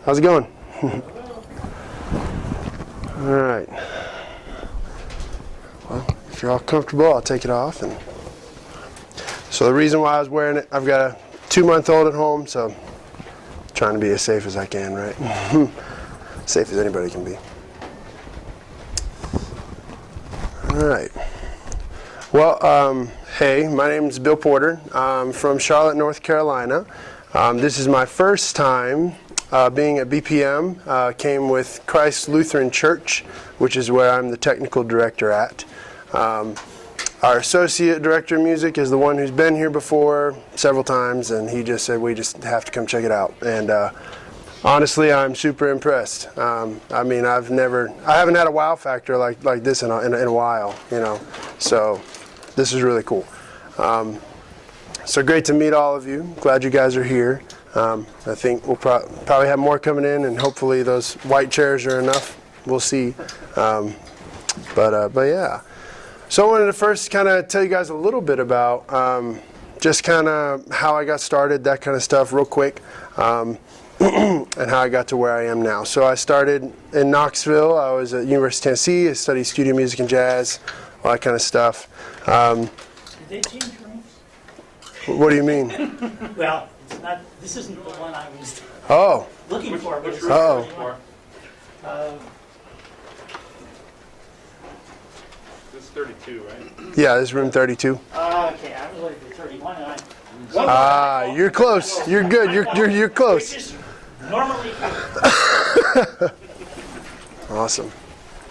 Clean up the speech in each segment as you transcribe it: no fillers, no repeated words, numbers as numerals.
How's it going? All right. Well, if you're all comfortable, I'll take it off. And so the reason why I was wearing it, I've got a 2-month-old at home, so I'm trying to be as safe as I can, right? Safe as anybody can be. All right. Well, hey, my name is Bill Porter. I'm from Charlotte, North Carolina. This is my first time being at BPM. Came with Christ Lutheran Church, which is where I'm the technical director at. Our associate director of music is the one who's been here before several times, and he just said we just have to come check it out. And honestly, I'm super impressed. I mean, I haven't had a wow factor like this in a while, you know. So this is really cool. So great to meet all of you. Glad you guys are here. I think we'll probably have more coming in, and hopefully those white chairs are enough. We'll see. But yeah. So I wanted to first kind of tell you guys a little bit about just kind of how I got started, that kind of stuff, real quick, and how I got to where I am now. So I started in Knoxville. I was at University of Tennessee. I studied studio music and jazz, all that kind of stuff. Did they change rooms? What do you mean? Well, it's not. This isn't the one I was looking for. Which room are you looking for? This is 32, right? Yeah, this is room 32. Okay, I was looking for 31, and You're close. You're good. You're close. Which is normally. Awesome.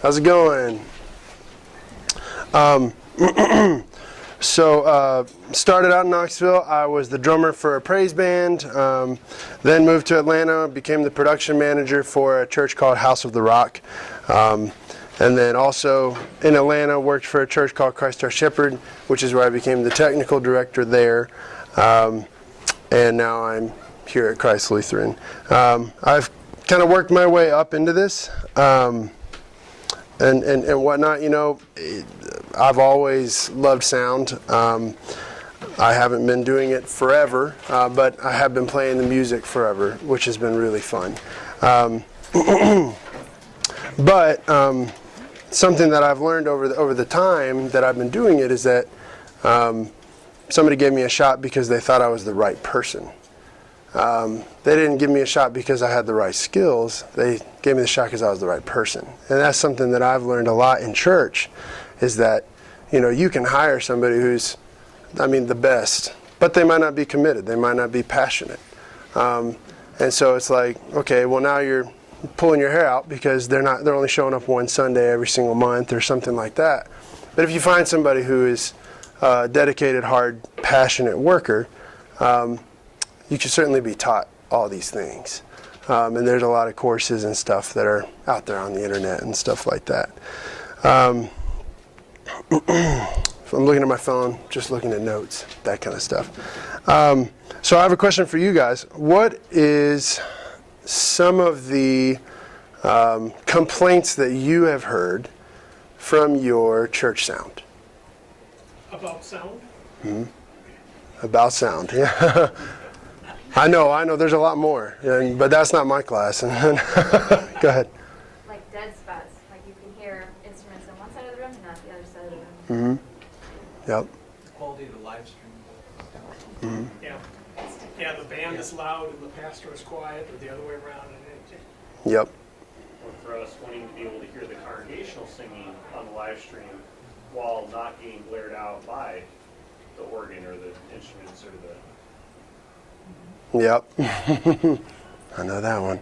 How's it going? So started out in Knoxville. I was the drummer for a praise band. Then moved to Atlanta. Became the production manager for a church called House of the Rock. And then also in Atlanta worked for a church called Christ Our Shepherd, which is where I became the technical director there. And now I'm here at Christ Lutheran. I've kind of worked my way up into this. And whatnot, you know, I've always loved sound. I haven't been doing it forever, but I have been playing the music forever, which has been really fun. But something that I've learned over the time that I've been doing it is that somebody gave me a shot because they thought I was the right person. They didn't give me a shot because I had the right skills. They gave me the shot because I was the right person. And that's something that I've learned a lot in church, is that, you know, you can hire somebody who's, the best, but they might not be committed. They might not be passionate. And so it's like, okay, well, now you're pulling your hair out because they're only showing up one Sunday every single month or something like that. But if you find somebody who is a dedicated, hard, passionate worker, you can certainly be taught all these things. And there's a lot of courses and stuff that are out there on the internet and stuff like that. So I'm looking at my phone, just looking at notes, that kind of stuff. So I have a question for you guys. What is some of the complaints that you have heard from your church sound? About sound? Mm-hmm. About sound, yeah. I know. There's a lot more, but that's not my class. Go ahead. Like dead spots, like you can hear instruments on one side of the room and not the other side of the room. Mm-hmm. Yep. The quality of the live stream. Mm-hmm. Yeah, the band is loud and the pastor is quiet, or the other way around. Yep. Or for us wanting to be able to hear the congregational singing on the live stream while not getting blared out by the organ or the instruments or the... Yep. I know that one.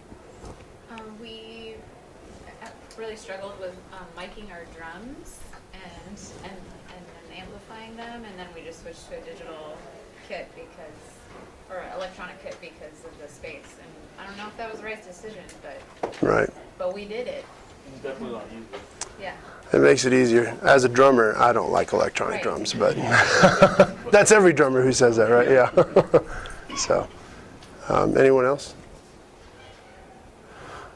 We really struggled with miking our drums and amplifying them, and then we just switched to a digital kit or electronic kit because of the space. And I don't know if that was the right decision, but we did it. It's definitely a lot easier. Yeah. It makes it easier. As a drummer, I don't like electronic drums, but that's every drummer who says that, right? Yeah. So, anyone else?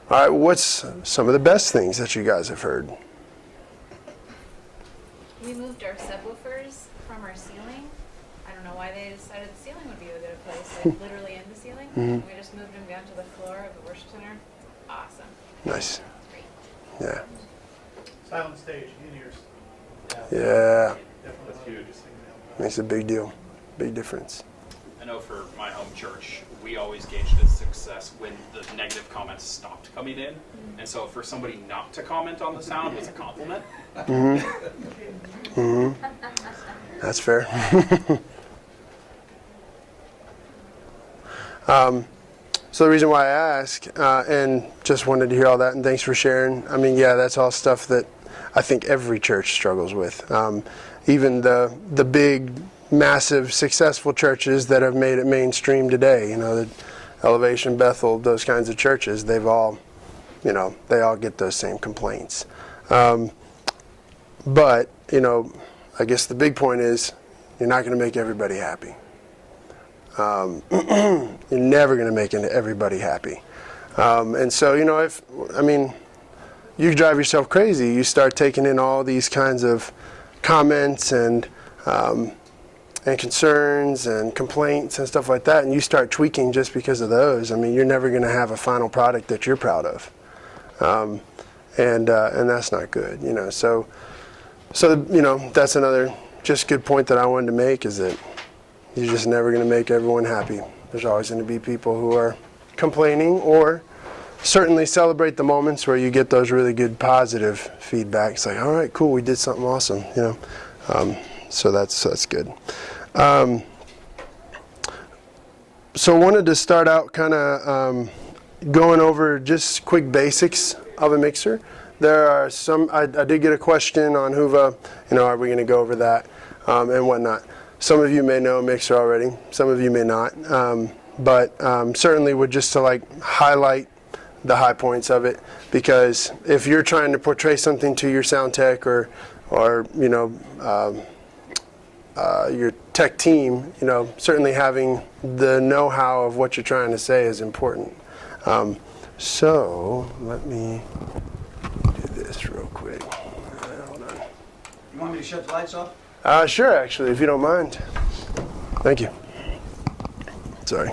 All right, what's some of the best things that you guys have heard? We moved our subwoofers from our ceiling. I don't know why they decided the ceiling would be a good place, like literally in the ceiling. We just moved them down to the floor of the worship center. Awesome. Nice. Great. Yeah. Silent stage, in-ears. Yeah. That's huge. Makes a big deal. Big difference. I know for my home church, we always gauged its success when the negative comments stopped coming in. And so for somebody not to comment on the sound was a compliment. That's fair. So the reason why I ask, and just wanted to hear all that, and thanks for sharing. I mean, yeah, that's all stuff that I think every church struggles with. Even the big, massive, successful churches that have made it mainstream today, you know, the Elevation, Bethel, those kinds of churches, they've all, you know, they all get those same complaints. But, you know, I guess the big point is you're not going to make everybody happy. You're never going to make everybody happy. And so, you know, you drive yourself crazy. You start taking in all these kinds of comments and concerns and complaints and stuff like that, and you start tweaking just because of those. I mean, you're never going to have a final product that you're proud of, and that's not good. You know, so you know, that's another just good point that I wanted to make, is that you're just never going to make everyone happy. There's always going to be people who are complaining, or certainly celebrate the moments where you get those really good positive feedback. It's like, all right, cool, we did something awesome, you know. So that's good. So I wanted to start out kind of going over just quick basics of a mixer. There are some, I did get a question on Huva, you know, are we going to go over that and whatnot. Some of you may know Mixer already, some of you may not, but certainly would just to like highlight the high points of it, because if you're trying to portray something to your sound tech or you know, your tech team, you know, certainly having the know-how of what you're trying to say is important. So let me do this real quick. Hold on. You want me to shut the lights off? Sure, actually, if you don't mind. Thank you. Sorry.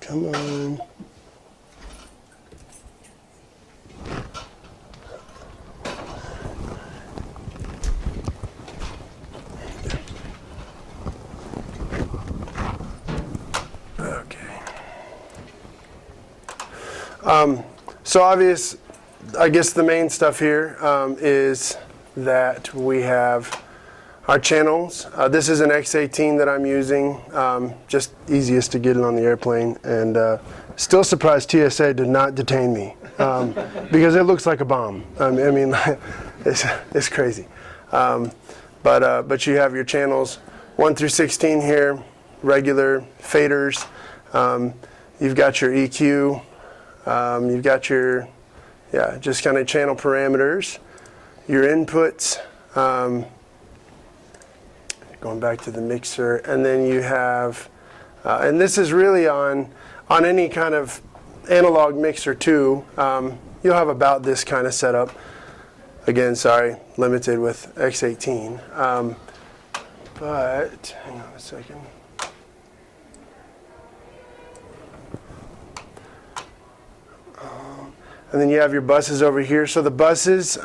Come on. Okay. So I guess the main stuff here is that we have our channels. This is an X18 that I'm using, just easiest to get it on the airplane, and still surprised TSA did not detain me, because it looks like a bomb. I mean, it's crazy. But you have your channels 1 through 16 here, regular faders. You've got your EQ. You've got your, just kind of channel parameters, your inputs, going back to the mixer, and then you have, and this is really on any kind of analog mixer too, you'll have about this kind of setup. Again, sorry, limited with X18, but hang on a second. And then you have your buses over here. So the buses,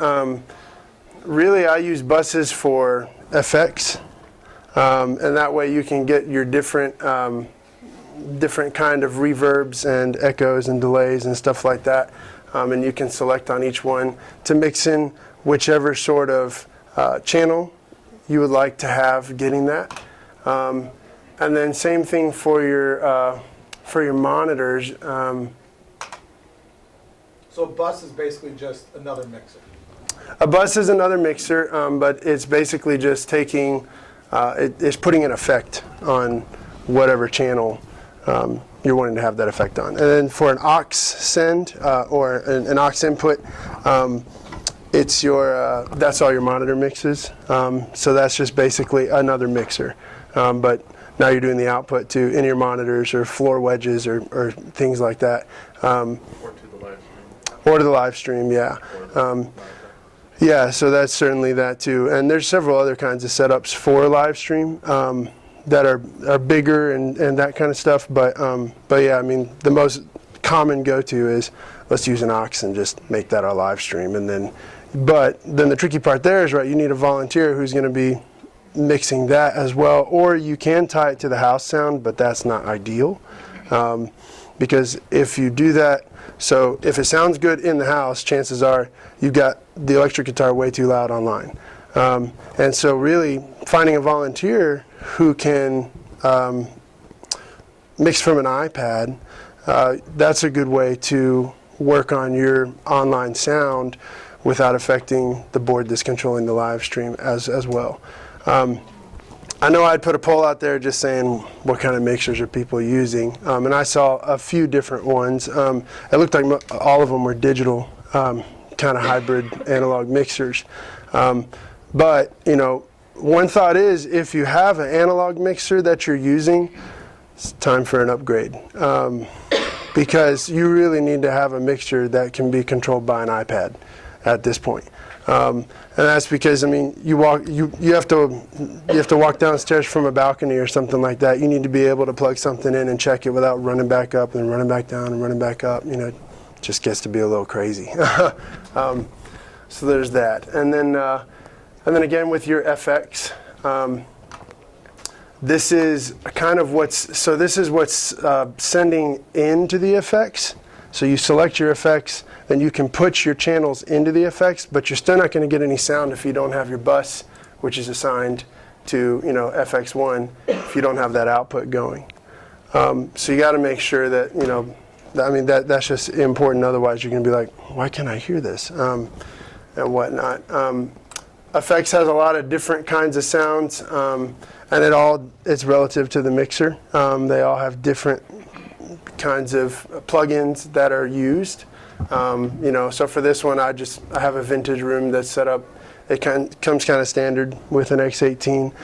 really I use buses for effects. And that way you can get your different kind of reverbs and echoes and delays and stuff like that. And you can select on each one to mix in whichever sort of channel you would like to have getting that. And then same thing for your monitors. So a bus is basically just another mixer. A bus is another mixer, but it's basically just taking, it's putting an effect on whatever channel you're wanting to have that effect on. And then for an aux send or an aux input, it's your, that's all your monitor mixes. So that's just basically another mixer. But now you're doing the output to in-ear monitors or floor wedges or things like that. Or to the live stream. Or to the live stream, yeah. Yeah, so that's certainly that too. And there's several other kinds of setups for live stream that are bigger and that kind of stuff. But yeah, I mean, the most common go-to is let's use an aux and just make that our live stream. And then, but then the tricky part there is, right, you need a volunteer who's going to be mixing that as well. Or you can tie it to the house sound, but that's not ideal. Because if you do that, so if it sounds good in the house, chances are you've got the electric guitar way too loud online. And so really finding a volunteer who can mix from an iPad, that's a good way to work on your online sound without affecting the board that's controlling the live stream as well. I know I'd put a poll out there just saying what kind of mixers are people using, and I saw a few different ones. It looked like all of them were digital, kind of hybrid analog mixers. But, you know, one thought is if you have an analog mixer that you're using, it's time for an upgrade. Because you really need to have a mixer that can be controlled by an iPad at this point. And that's because, I mean, you have to walk downstairs from a balcony or something like that. You need to be able to plug something in and check it without running back up and running back down and running back up. You know, it just gets to be a little crazy. So there's that. And then again with your FX, this is kind of what's sending into the effects. So you select your effects, then you can put your channels into the effects, but you're still not going to get any sound if you don't have your bus, which is assigned to, you know, FX1, if you don't have that output going. So you got to make sure that, you know, I mean, that's just important. Otherwise, you're going to be like, why can't I hear this? And whatnot. Effects has a lot of different kinds of sounds, and it's relative to the mixer. They all have different kinds of plugins that are used. You know, so for this one, I have a vintage room that's set up. It comes kind of standard with an X18,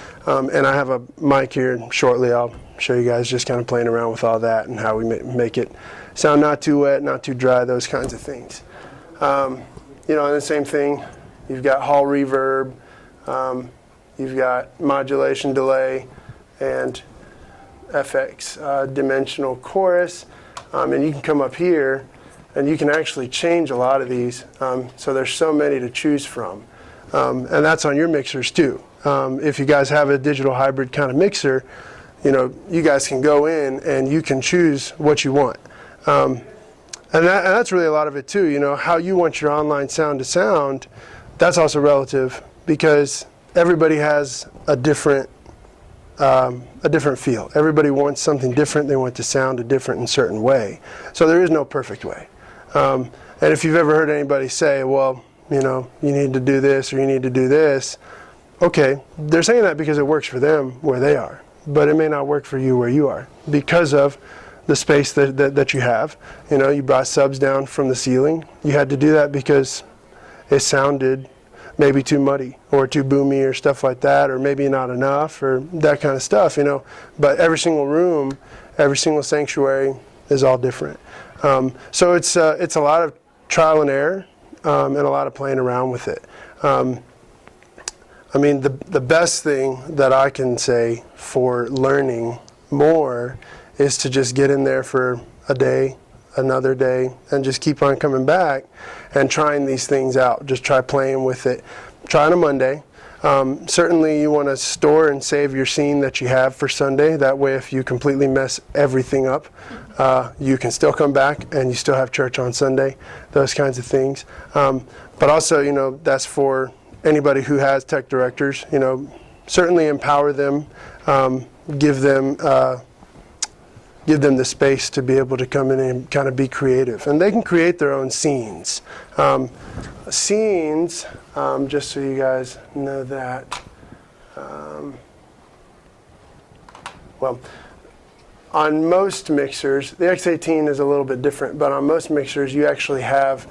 and I have a mic here. Shortly, I'll show you guys just kind of playing around with all that and how we make it sound not too wet, not too dry, those kinds of things. You know, and the same thing. You've got hall reverb. You've got modulation delay, and FX dimensional chorus, and you can come up here and you can actually change a lot of these, so there's so many to choose from, and that's on your mixers too. If you guys have a digital hybrid kind of mixer, you know, you guys can go in and you can choose what you want, and that's really a lot of it too. You know, how you want your online sound to sound, that's also relative, because everybody has a different feel. Everybody wants something different. They want to sound a different and certain way. So there is no perfect way. And if you've ever heard anybody say, well, you know, you need to do this or you need to do this, okay, they're saying that because it works for them where they are, but it may not work for you where you are because of the space that you have. You know, you brought subs down from the ceiling. You had to do that because it sounded maybe too muddy or too boomy or stuff like that, or maybe not enough or that kind of stuff, you know. But every single room, every single sanctuary is all different. So it's a lot of trial and error, and a lot of playing around with it. I mean, the best thing that I can say for learning more is to just get in there for a day, another day, and just keep on coming back and trying these things out. Just try playing with it. Try on a Monday. Certainly you want to store and save your scene that you have for Sunday. That way if you completely mess everything up, you can still come back and you still have church on Sunday, those kinds of things. But also, you know, that's for anybody who has tech directors. You know, certainly empower them, give them the space to be able to come in and kind of be creative. And they can create their own scenes. Scenes, just so you guys know that, well, on most mixers, the X18 is a little bit different, but on most mixers you actually have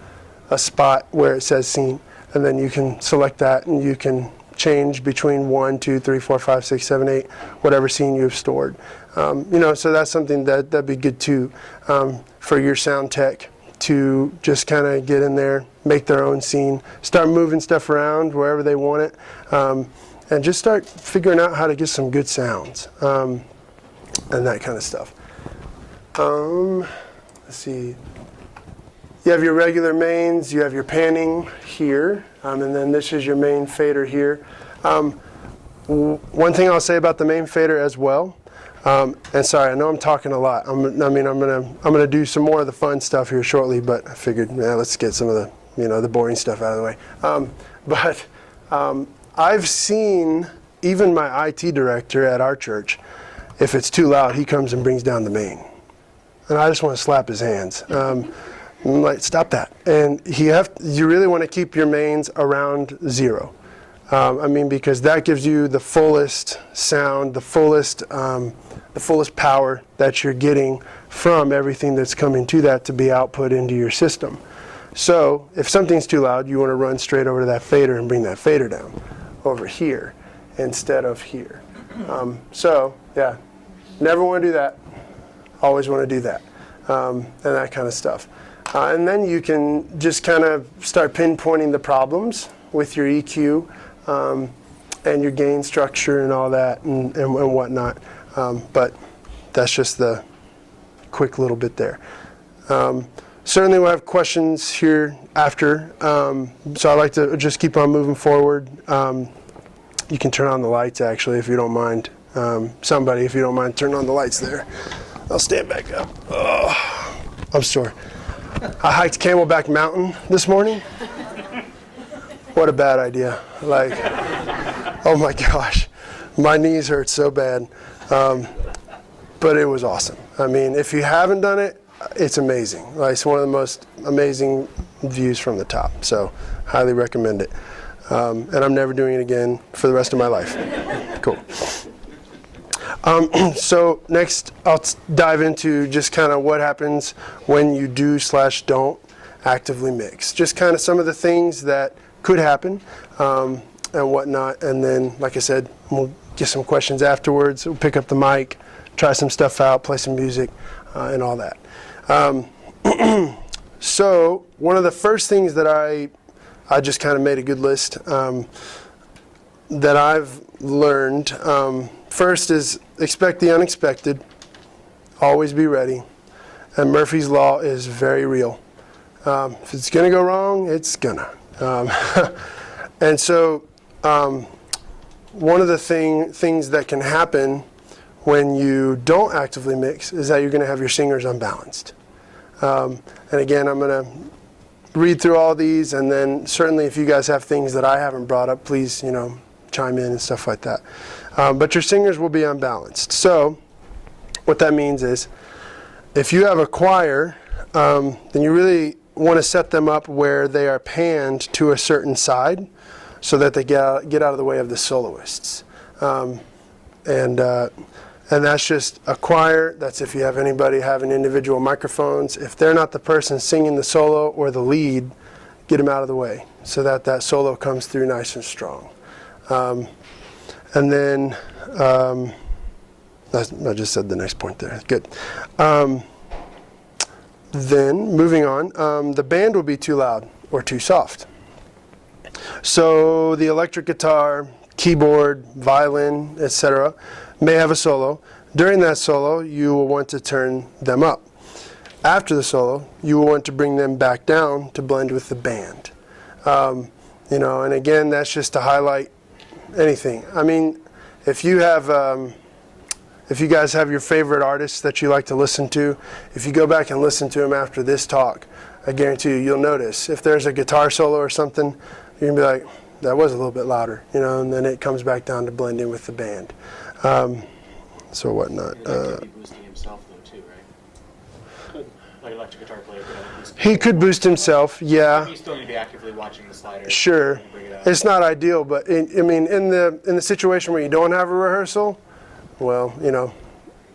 a spot where it says scene, and then you can select that and you can change between 1, 2, 3, 4, 5, 6, 7, 8, whatever scene you've stored. You know, so that's something that'd be good too, for your sound tech to just kind of get in there, make their own scene, start moving stuff around wherever they want it, and just start figuring out how to get some good sounds, and that kind of stuff. Let's see. You have your regular mains, you have your panning here, and then this is your main fader here. One thing I'll say about the main fader as well, and sorry, I know I'm talking a lot. I'm gonna do some more of the fun stuff here shortly, but I figured, let's get some of the the boring stuff out of the way. I've seen even my IT director at our church, if it's too loud, he comes and brings down the main, and I just want to slap his hands. I'm like, stop that. And you really want to keep your mains around 0. Because that gives you the fullest sound, the fullest power that you're getting from everything that's coming to that to be output into your system. So if something's too loud, you want to run straight over to that fader and bring that fader down over here instead of here. Never want to do that. Always want to do that, and that kind of stuff. And then you can just kind of start pinpointing the problems with your EQ and your gain structure and all that and whatnot. But that's just the quick little bit there. Certainly we'll have questions here after. So I'd like to just keep on moving forward. You can turn on the lights, actually, if you don't mind. Somebody, if you don't mind, turn on the lights there. I'll stand back up. Oh, I'm sore. I hiked Camelback Mountain this morning. What a bad idea. Like, oh my gosh, my knees hurt so bad. But it was awesome. If you haven't done it, it's amazing. Like, it's one of the most amazing views from the top. So, highly recommend it. And I'm never doing it again for the rest of my life. Cool. So next, I'll dive into just kind of what happens when you do/don't actively mix. Just kind of some of the things that could happen and whatnot. And then, like I said, we'll get some questions afterwards. We'll pick up the mic, try some stuff out, play some music, and all that. So one of the first things that I just kind of made a good list that I've learned. First is expect the unexpected, always be ready, and Murphy's Law is very real. If it's going to go wrong, it's gonna. And so one of the things that can happen when you don't actively mix is that you're going to have your singers unbalanced. And again, I'm going to read through all these, and then certainly if you guys have things that I haven't brought up, please, chime in and stuff like that. But your singers will be unbalanced. So what that means is if you have a choir, then you really want to set them up where they are panned to a certain side so that they get out of the way of the soloists. And that's just a choir. That's if you have anybody having individual microphones. If they're not the person singing the solo or the lead, get them out of the way so that solo comes through nice and strong. And then, I just said the next point there. Good. Then, moving on, the band will be too loud or too soft. So the electric guitar, keyboard, violin, etc. may have a solo. During that solo, you will want to turn them up. After the solo, you will want to bring them back down to blend with the band. And again, that's just to highlight anything. If you guys have your favorite artists that you like to listen to, if you go back and listen to them after this talk, I guarantee you'll notice if there's a guitar solo or something, you're gonna be like, that was a little bit louder, and then it comes back down to blend in with the band. So whatnot. Could be boosting himself though too, right? Like electric guitar player could have boosted. He could boost himself, yeah. He's still going to be actively watching the slider. Sure. It's not ideal, but in the situation where you don't have a rehearsal, well,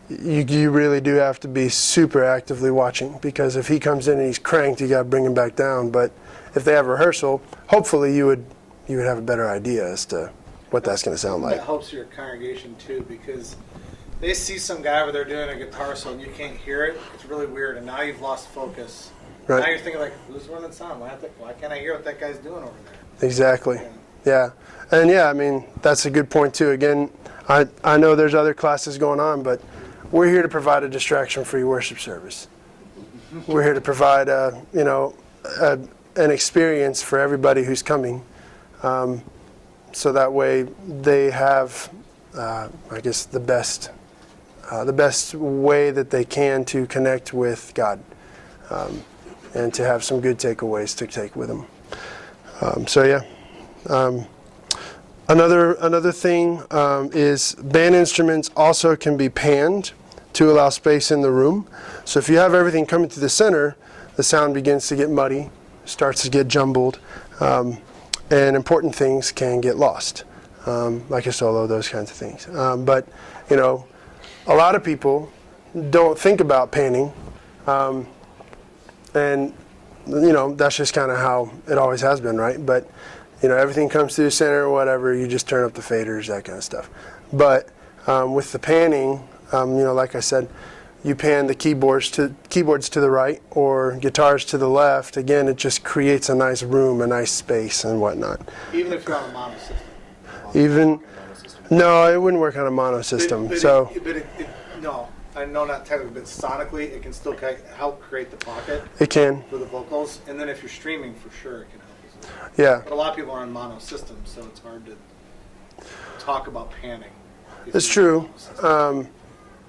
you really do have to be super actively watching, because if he comes in and he's cranked, you got to bring him back down. But if they have rehearsal, hopefully you would have a better idea as to what that's going to sound like. That helps your congregation too, because they see some guy over there doing a guitar solo and you can't hear it. It's really weird, and now you've lost focus Now right. you're thinking like, who's running sound? Why can't I hear what that guy's doing over there? Exactly. Yeah. And yeah, I mean, that's a good point too. Again, I know there's other classes going on, but we're here to provide a distraction-free worship service. We're here to provide an experience for everybody who's coming. So that way they have, I guess, the best way that they can to connect with God, and to have some good takeaways to take with them. Another thing is band instruments also can be panned to allow space in the room. So if you have everything coming through the center, the sound begins to get muddy, starts to get jumbled, and important things can get lost, like a solo, those kinds of things. But a lot of people don't think about panning, and that's just kind of how it always has been, right? But everything comes through the center or whatever, you just turn up the faders, that kind of stuff. But with the panning, like I said, you pan the keyboards to the right or guitars to the left. Again, it just creates a nice room, a nice space and whatnot. Even if you're on a mono system. No, it wouldn't work on a mono system. No, I know not technically, but sonically it can still help create the pocket It can, for the vocals. And then if you're streaming, for sure it can help as well. yeah. But a lot of people are on mono systems, so it's hard to talk about panning. It's true.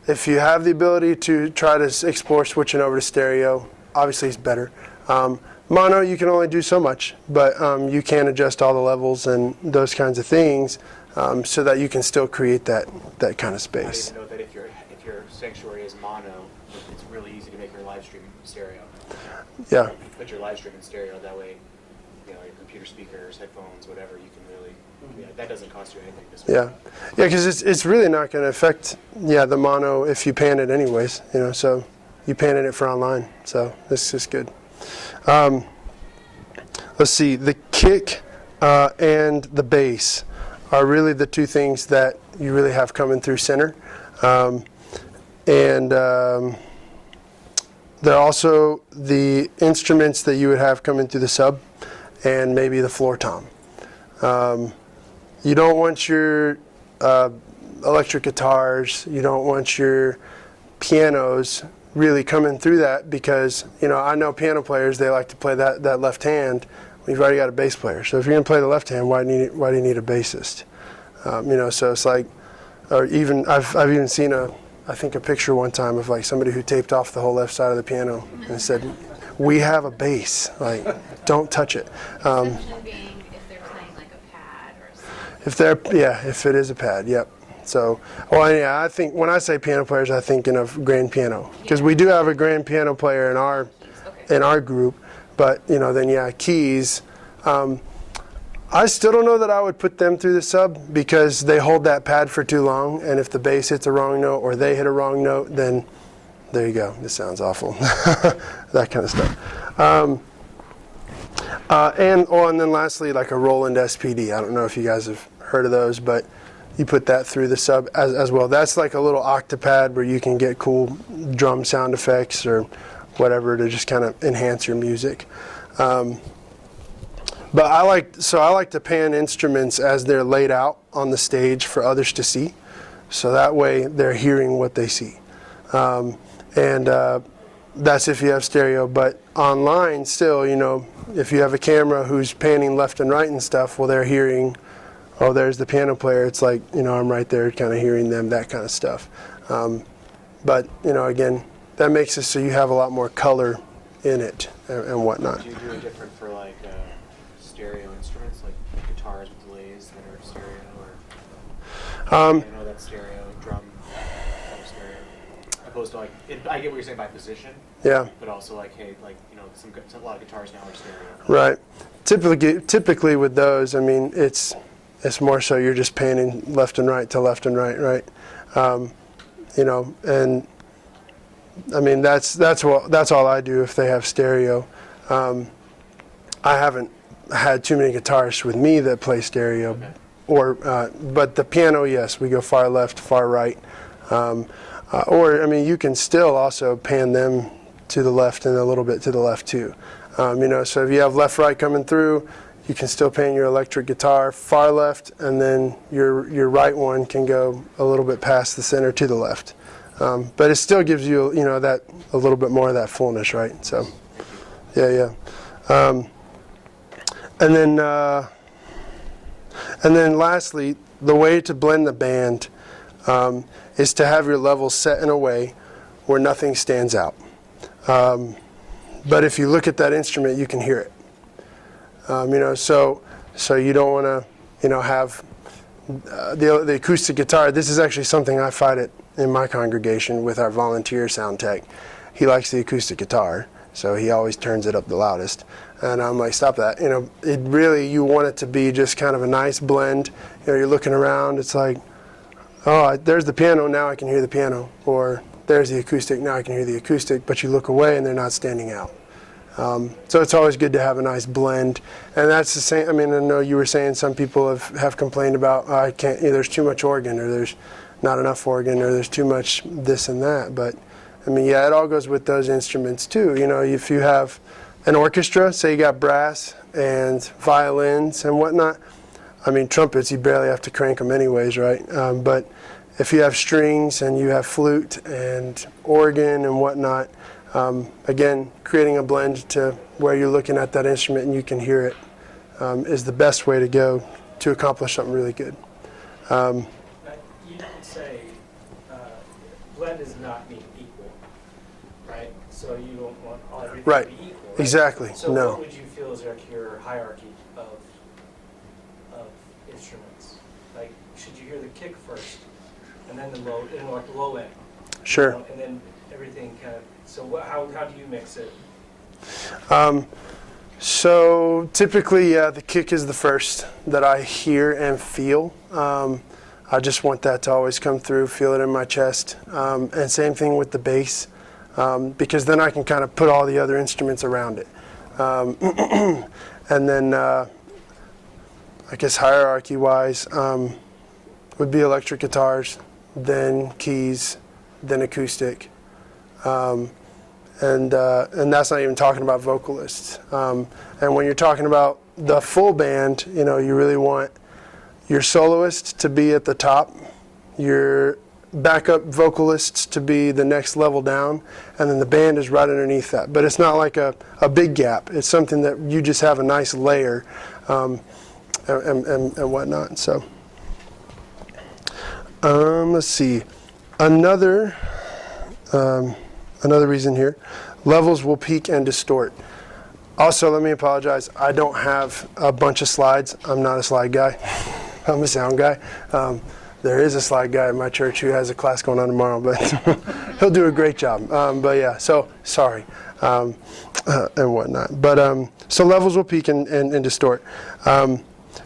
If you have the ability to try to explore switching over to stereo, obviously it's better. Mono, you can only do so much, but you can adjust all the levels and those kinds of things so that you can still create that kind of I space. didn't know that if your sanctuary is mono, it's really easy to make your live stream stereo. Yeah, You put your live stream in stereo, that way, your computer speakers, headphones, whatever, you can really, that doesn't cost you anything to switch. yeah, because it's really not going to affect the mono if you pan it anyways. So you panning it for online, so this is good. Let's see, the kick and the bass are really the two things that you really have coming through center. They're also the instruments that you would have coming through the sub and maybe the floor tom. You don't want your electric guitars, you don't want your pianos really coming through that because, I know piano players, they like to play that left hand. We've already got a bass player. So if you're going to play the left hand, why do you need a bassist? So it's like, or even, I've even seen a picture one time of like somebody who taped off the whole left side of the piano and said, "We have a bass, like, don't touch it." Exception being if they're playing like a pad or something. If it is a pad, yep. So, I think when I say piano players, I'm thinking of grand piano because we do have a grand piano player in our group, but then keys. I still don't know that I would put them through the sub because they hold that pad for too long, and if the bass hits a wrong note or they hit a wrong note, then there you go. This sounds awful. That kind of stuff. And then lastly, like a Roland SPD. I don't know if you guys have heard of those, but you put that through the sub as well. That's like a little octapad where you can get cool drum sound effects or whatever to just kind of enhance your music. But I like to pan instruments as they're laid out on the stage for others to see, so that way they're hearing what they see. That's if you have stereo. But online, still, if you have a camera who's panning left and right and stuff, well, they're hearing, oh, there's the piano player. It's like, I'm right there, kind of hearing them, that kind of stuff. But again, that makes it so you have a lot more color in it and whatnot. Do you do it different for like stereo instruments, like guitars with delays that are stereo, or I know that stereo, drum kind of stereo, opposed to like, I get what you're saying by position, Yeah. but also like, hey, like, a lot of guitars now are stereo. Right. Typically with those, I mean, it's more so you're just panning left and right to left and right. And I mean that's all I do if they have stereo. I haven't had too many guitarists with me that play stereo, okay. But the piano, yes, we go far left, far right, or I mean you can still also pan them to the left and a little bit to the left too. So if you have left-right coming through, you can still pan your electric guitar far left, and then your right one can go a little bit past the center to the left. But it still gives you, that a little bit more of that fullness, right? So, yeah. And then lastly, the way to blend the band is to have your levels set in a way where nothing stands out. But if you look at that instrument, you can hear it. So you don't want to, have the acoustic guitar. This is actually something I fight it in my congregation with our volunteer sound tech. He likes the acoustic guitar, so he always turns it up the loudest. And I'm like, stop that. It really, you want it to be just kind of a nice blend. You're looking around, it's like, oh, there's the piano, now I can hear the piano. Or there's the acoustic, now I can hear the acoustic. But you look away and they're not standing out. So it's always good to have a nice blend. And that's the same, I know you were saying some people have complained about, I can't, there's too much organ, or there's not enough organ, or there's too much this and that. But, it all goes with those instruments too. If you have an orchestra, say you got brass and violins and whatnot, trumpets, you barely have to crank them anyways, right? But if you have strings and you have flute and organ and whatnot, again, creating a blend to where you're looking at that instrument and you can hear it is the best way to go to accomplish something really good. You didn't say blend does not mean equal, right? So you don't want everything Right. to be equal, right? Exactly. So No. what would you feel is like your hierarchy of instruments? Like, should you hear the kick first, and then the low end? Sure. And then everything kind of. So how do you mix it? So typically, the kick is the first that I hear and feel. I just want that to always come through, feel it in my chest. And same thing with the bass, because then I can kind of put all the other instruments around it. And then, I guess hierarchy-wise, would be electric guitars, then keys, then acoustic. And that's not even talking about vocalists. And when you're talking about the full band, you really want your soloist to be at the top, your backup vocalists to be the next level down, and then the band is right underneath that. But it's not like a big gap. It's something that you just have a nice layer and whatnot. So let's see. Another reason here, levels will peak and distort. Also, let me apologize. I don't have a bunch of slides. I'm not a slide guy. I'm a sound guy. There is a slide guy at my church who has a class going on tomorrow, but he'll do a great job. But yeah, so sorry and whatnot. But so levels will peak and distort.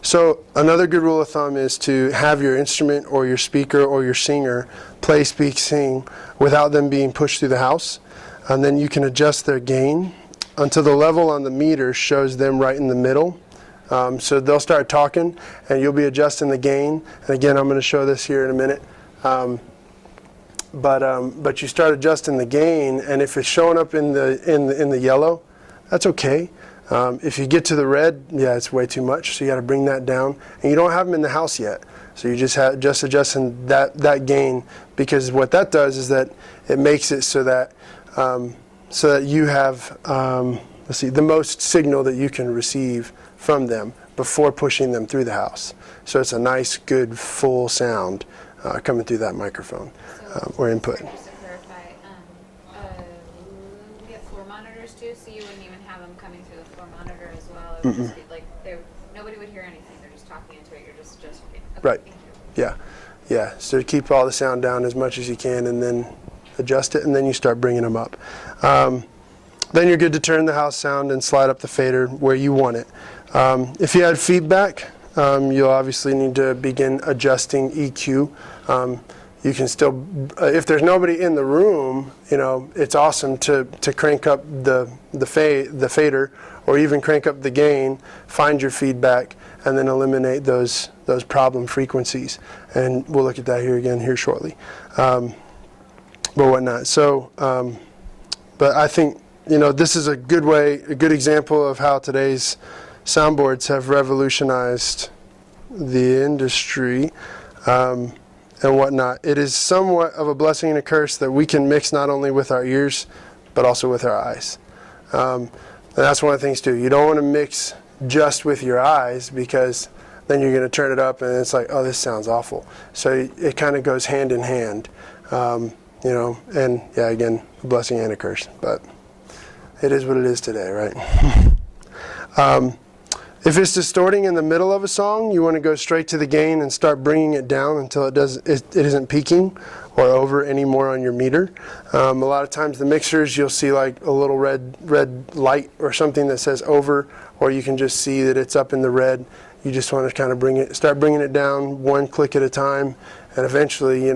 So another good rule of thumb is to have your instrument or your speaker or your singer play, speak, sing without them being pushed through the house. And then you can adjust their gain until the level on the meter shows them right in the middle. So they'll start talking and you'll be adjusting the gain. And again, I'm going to show this here in a minute. But you start adjusting the gain, and if it's showing up in the yellow, that's okay. If you get to the red, yeah, it's way too much, so you got to bring that down. And you don't have them in the house yet, so you just adjusting that gain, because what that does is that it makes it so that you have the most signal that you can receive from them before pushing them through the house. So it's a nice, good, full sound coming through that microphone or input. Just to clarify, we have floor monitors too, so you wouldn't even have them coming through the floor monitor as well. It would just be like nobody would hear anything. They're just talking into it. You're just okay, right. thank you. Yeah. So keep all the sound down as much as you can, and then adjust it, and then you start bringing them up. Then you're good to turn the house sound and slide up the fader where you want it. If you had feedback, you'll obviously need to begin adjusting EQ. You can still, if there's nobody in the room, it's awesome to crank up the fader, or even crank up the gain, find your feedback, and then eliminate those problem frequencies. And we'll look at that here shortly. But whatnot. So but I think, this is a good example of how today's soundboards have revolutionized the industry and whatnot. It is somewhat of a blessing and a curse that we can mix not only with our ears, but also with our eyes. And that's one of the things too. You don't want to mix just with your eyes, because then you're going to turn it up and it's like, oh, this sounds awful. So it kind of goes hand in hand, and yeah, again, a blessing and a curse, but it is what it is today, right? If it's distorting in the middle of a song, you want to go straight to the gain and start bringing it down until it isn't peaking or over anymore on your meter. A lot of times the mixers, you'll see like a little red light or something that says over, or you can just see that it's up in the red. You just want to kind of start bringing it down one click at a time, and eventually,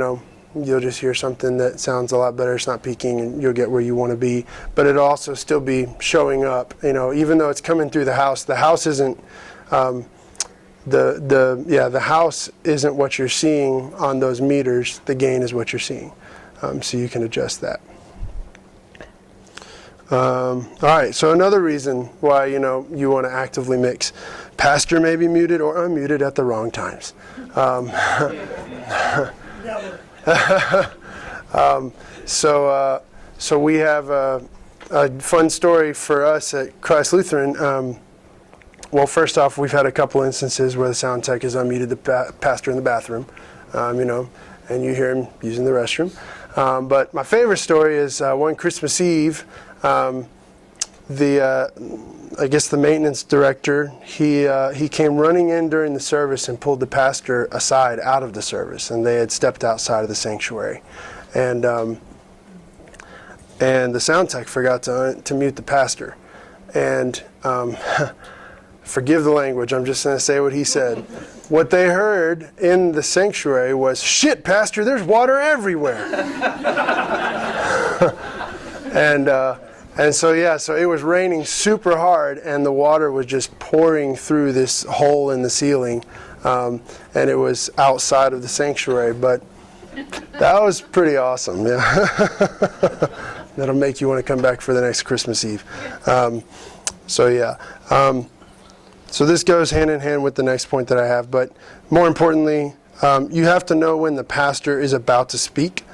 you'll just hear something that sounds a lot better. It's not peaking, and you'll get where you want to be. But it'll also still be showing up. Even though it's coming through the house isn't the house isn't what you're seeing on those meters. The gain is what you're seeing. So you can adjust that. All right. So another reason why you want to actively mix. Pastor may be muted or unmuted at the wrong times. So we have a fun story for us at Christ Lutheran. Well, first off, we've had a couple instances where the sound tech has unmuted the pastor in the bathroom, and you hear him using the restroom. But my favorite story is one Christmas Eve. I guess the maintenance director, he came running in during the service and pulled the pastor aside out of the service, and they had stepped outside of the sanctuary, and the sound tech forgot to mute the pastor, and forgive the language, I'm just going to say what he said. What they heard in the sanctuary was, "Shit, pastor, there's water everywhere." And so it was raining super hard, and the water was just pouring through this hole in the ceiling, and it was outside of the sanctuary. But that was pretty awesome. Yeah, that'll make you want to come back for the next Christmas Eve. So this goes hand in hand with the next point that I have. But more importantly, you have to know when the pastor is about to speak,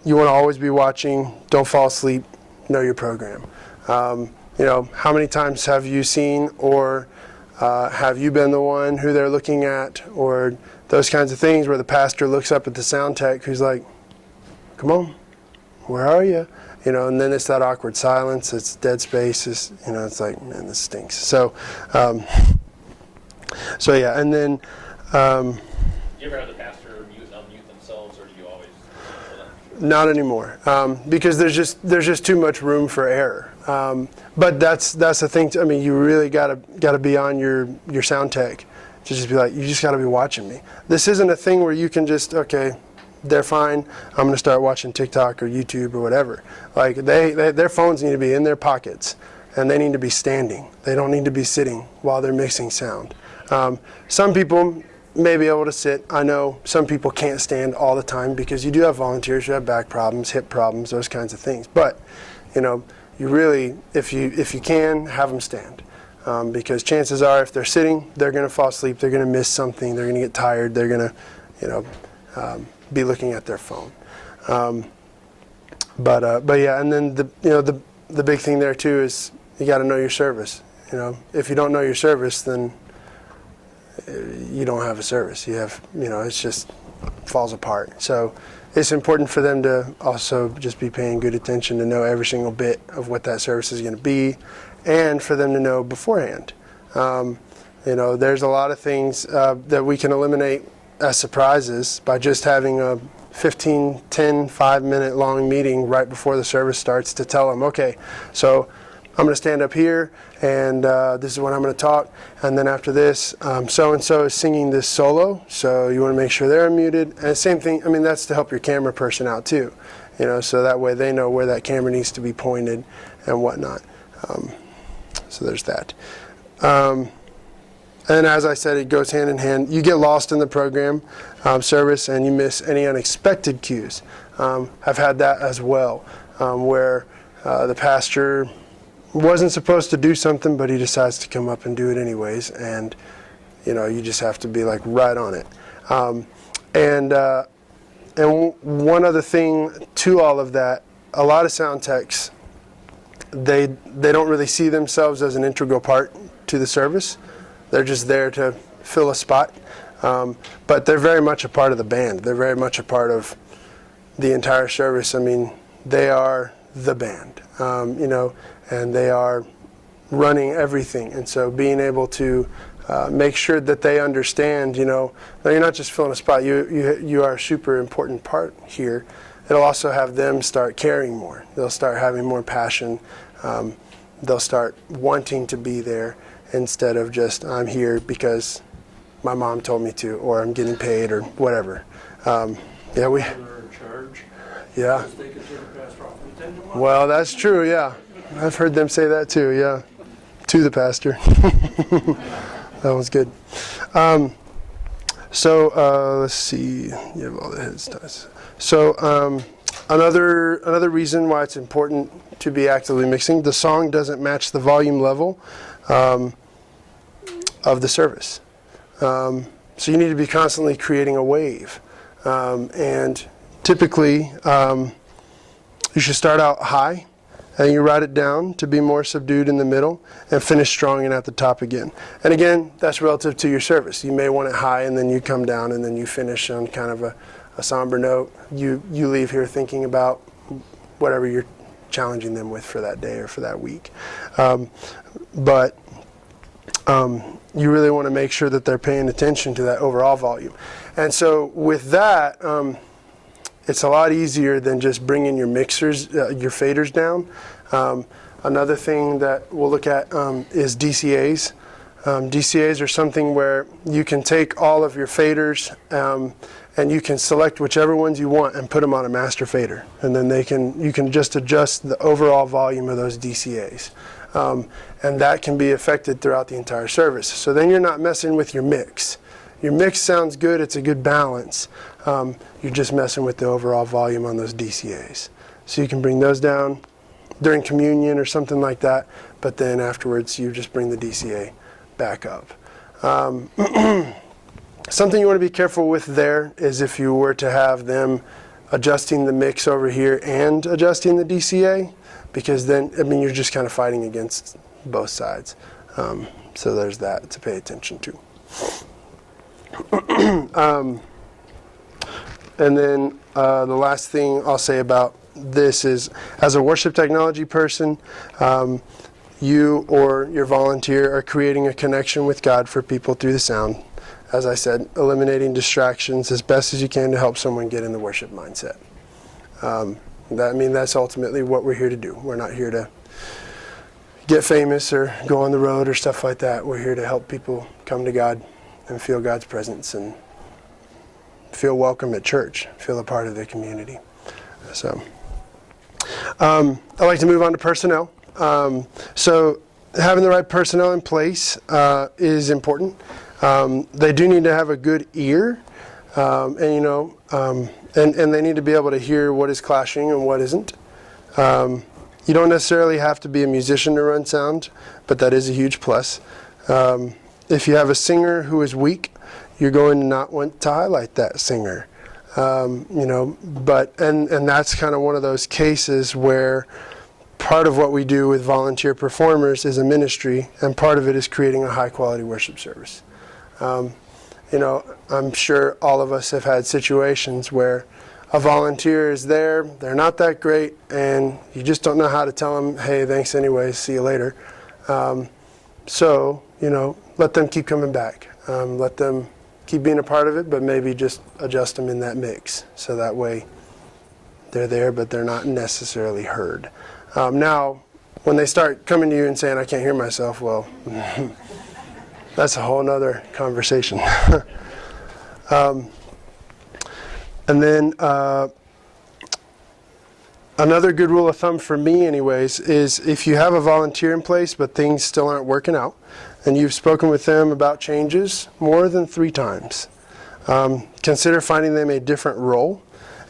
you want to always be watching. Don't fall asleep. Know your program. How many times have you seen or have you been the one who they're looking at, or those kinds of things where the pastor looks up at the sound tech who's like, "Come on, where are you?" And then it's that awkward silence. It's dead space. It's like, man, this stinks. So yeah, and then. You ever have the pastor unmute themselves, or do you always? Not anymore, because there's just too much room for error. But that's the thing. You really gotta be on your sound tech to just be like, you just gotta be watching me. This isn't a thing where you can just, okay, they're fine, I'm gonna start watching TikTok or YouTube or whatever. Like their phones need to be in their pockets, and they need to be standing. They don't need to be sitting while they're mixing sound. Some people may be able to sit. I know some people can't stand all the time, because you do have volunteers who have back problems, hip problems, those kinds of things. But you really, if you can, have them stand, because chances are, if they're sitting, they're going to fall asleep. They're going to miss something. They're going to get tired. They're going to be looking at their phone. But yeah, and then the big thing there too is you got to know your service. If you don't know your service, then you don't have a service. You have, it just falls apart. So it's important for them to also just be paying good attention to know every single bit of what that service is going to be, and for them to know beforehand. There's a lot of things that we can eliminate as surprises by just having a 5-minute long meeting right before the service starts to tell them, okay, so I'm going to stand up here, and this is when I'm going to talk, and then after this, so-and-so is singing this solo, so you want to make sure they're unmuted. And same thing, that's to help your camera person out too, so that way they know where that camera needs to be pointed and whatnot. So there's that. And as I said, it goes hand in hand. You get lost in the program service and you miss any unexpected cues. I've had that as well, where the pastor wasn't supposed to do something, but he decides to come up and do it anyways, and you just have to be like right on it. And one other thing to all of that, a lot of sound techs, they don't really see themselves as an integral part to the service. They're just there to fill a spot, but they're very much a part of the band. They're very much a part of the entire service. I mean, they are the band, and they are running everything. And so being able to make sure that they understand, no, you're not just filling a spot. You are a super important part here. It'll also have them start caring more. They'll start having more passion. They'll start wanting to be there instead of just, I'm here because my mom told me to, or I'm getting paid, or whatever. They're in charge. Yeah. Because they consider pastor off the 10 to 1. Well, that's true, yeah. I've heard them say that too, yeah. To the pastor. That was good. Let's see. You have all the heads ties. So another reason why it's important to be actively mixing, the song doesn't match the volume level of the service. So you need to be constantly creating a wave. And typically, you should start out high, and you write it down to be more subdued in the middle, and finish strong and at the top again. And again, that's relative to your service. You may want it high, and then you come down, and then you finish on kind of a somber note. You leave here thinking about whatever you're challenging them with for that day or for that week. But you really want to make sure that they're paying attention to that overall volume. And so with that, it's a lot easier than just bringing your mixers, your faders down. Another thing that we'll look at is DCAs. DCAs are something where you can take all of your faders and you can select whichever ones you want and put them on a master fader. And then you can just adjust the overall volume of those DCAs. And that can be affected throughout the entire service. So then you're not messing with your mix. Your mix sounds good, it's a good balance. You're just messing with the overall volume on those DCAs. So you can bring those down during communion or something like that, but then afterwards you just bring the DCA back up. Something you want to be careful with there is if you were to have them adjusting the mix over here and adjusting the DCA, because then, you're just kind of fighting against both sides. So there's that to pay attention to. And then the last thing I'll say about this is, as a worship technology person, you or your volunteer are creating a connection with God for people through the sound. As I said, eliminating distractions as best as you can to help someone get in the worship mindset. That's ultimately what we're here to do. We're not here to get famous or go on the road or stuff like that. We're here to help people come to God and feel God's presence and feel welcome at church, feel a part of the community. So I'd like to move on to personnel. So having the right personnel in place is important. They do need to have a good ear, and they need to be able to hear what is clashing and what isn't. You don't necessarily have to be a musician to run sound, but that is a huge plus. If you have a singer who is weak, you're going to not want to highlight that singer. But that's kind of one of those cases where part of what we do with volunteer performers is a ministry, and part of it is creating a high quality worship service. I'm sure all of us have had situations where a volunteer is there, they're not that great, and you just don't know how to tell them, hey, thanks anyways, see you later. Let them keep coming back. Let them keep being a part of it, but maybe just adjust them in that mix. So that way they're there, but they're not necessarily heard. Now, when they start coming to you and saying, I can't hear myself, well, that's a whole nother conversation. And then another good rule of thumb for me anyways is if you have a volunteer in place but things still aren't working out and you've spoken with them about changes more than 3 times, consider finding them a different role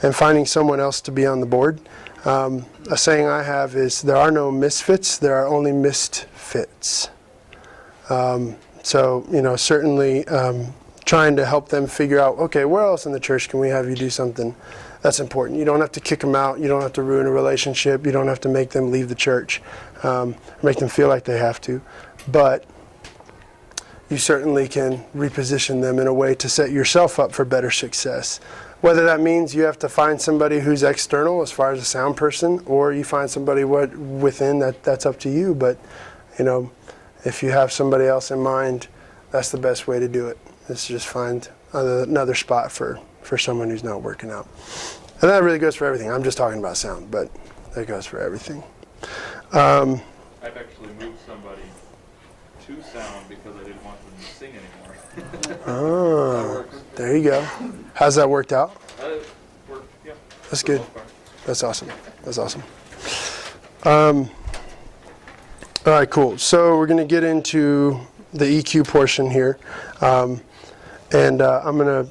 and finding someone else to be on the board. A saying I have is, there are no misfits, there are only missed fits. So, certainly trying to help them figure out, okay, where else in the church can we have you do something? That's important. You don't have to kick them out. You don't have to ruin a relationship. You don't have to make them leave the church, make them feel like they have to. But you certainly can reposition them in a way to set yourself up for better success. Whether that means you have to find somebody who's external as far as a sound person, or you find somebody within, that's up to you. But, if you have somebody else in mind, that's the best way to do it, is to just find another spot for someone who's not working out. And that really goes for everything. I'm just talking about sound, but that goes for everything. I've actually moved somebody to sound because I didn't want them to sing anymore. Oh, there you go. How's that worked out? Worked, yeah. That's for the good. most part. That's awesome. That's awesome. All right, cool. So we're going to get into the EQ portion here. I'm going to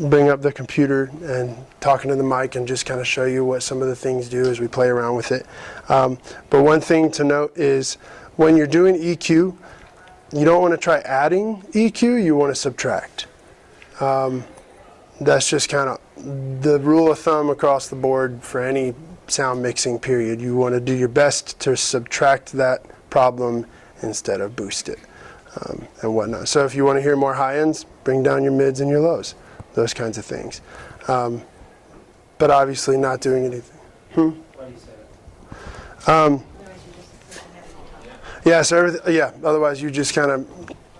bring up the computer and talking to the mic and just kind of show you what some of the things do as we play around with it. But one thing to note is when you're doing EQ, you don't want to try adding EQ, you want to subtract. That's just kind of the rule of thumb across the board for any sound mixing period. You want to do your best to subtract that problem instead of boost it and whatnot. So if you want to hear more high ends, bring down your mids and your lows, those kinds of things. But obviously not doing anything. Why do you say that? Yeah, so otherwise you just kind of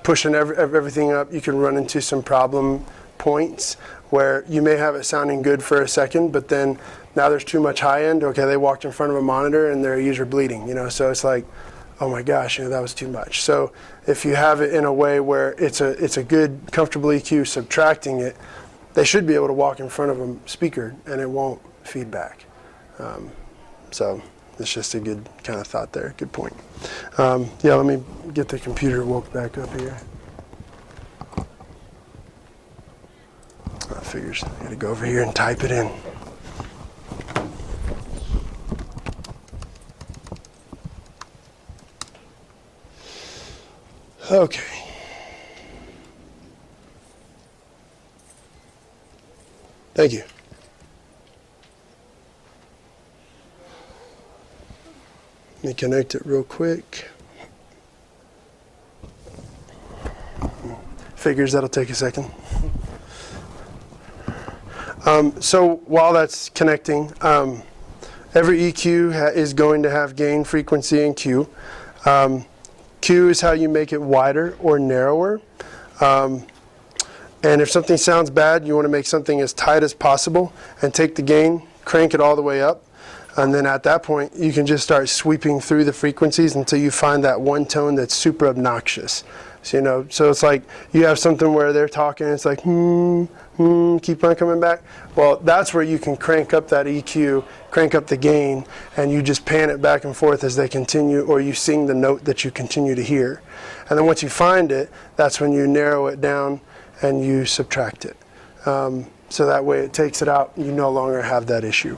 pushing everything up. You can run into some problem points where you may have it sounding good for a second, but then now there's too much high end. Okay, they walked in front of a monitor and their ears are bleeding, so it's like, oh my gosh, that was too much. So if you have it in a way where it's a good, comfortable EQ, subtracting it, they should be able to walk in front of a speaker and it won't feedback. So it's just a good kind of thought there, good point. Let me get the computer woke back up here. Figures, I gotta go over here and type it in. Okay. Thank you. Let me connect it real quick. Figures that'll take a second. So while that's connecting, every EQ is going to have gain, frequency, and Q. Q is how you make it wider or narrower. And if something sounds bad, you want to make something as tight as possible and take the gain, crank it all the way up. And then at that point, you can just start sweeping through the frequencies until you find that one tone that's super obnoxious. So, so it's like you have something where they're talking, it's like, keep on coming back. Well, that's where you can crank up that EQ, crank up the gain, and you just pan it back and forth as they continue, or you sing the note that you continue to hear. And then once you find it, that's when you narrow it down and you subtract it. So that way it takes it out, you no longer have that issue.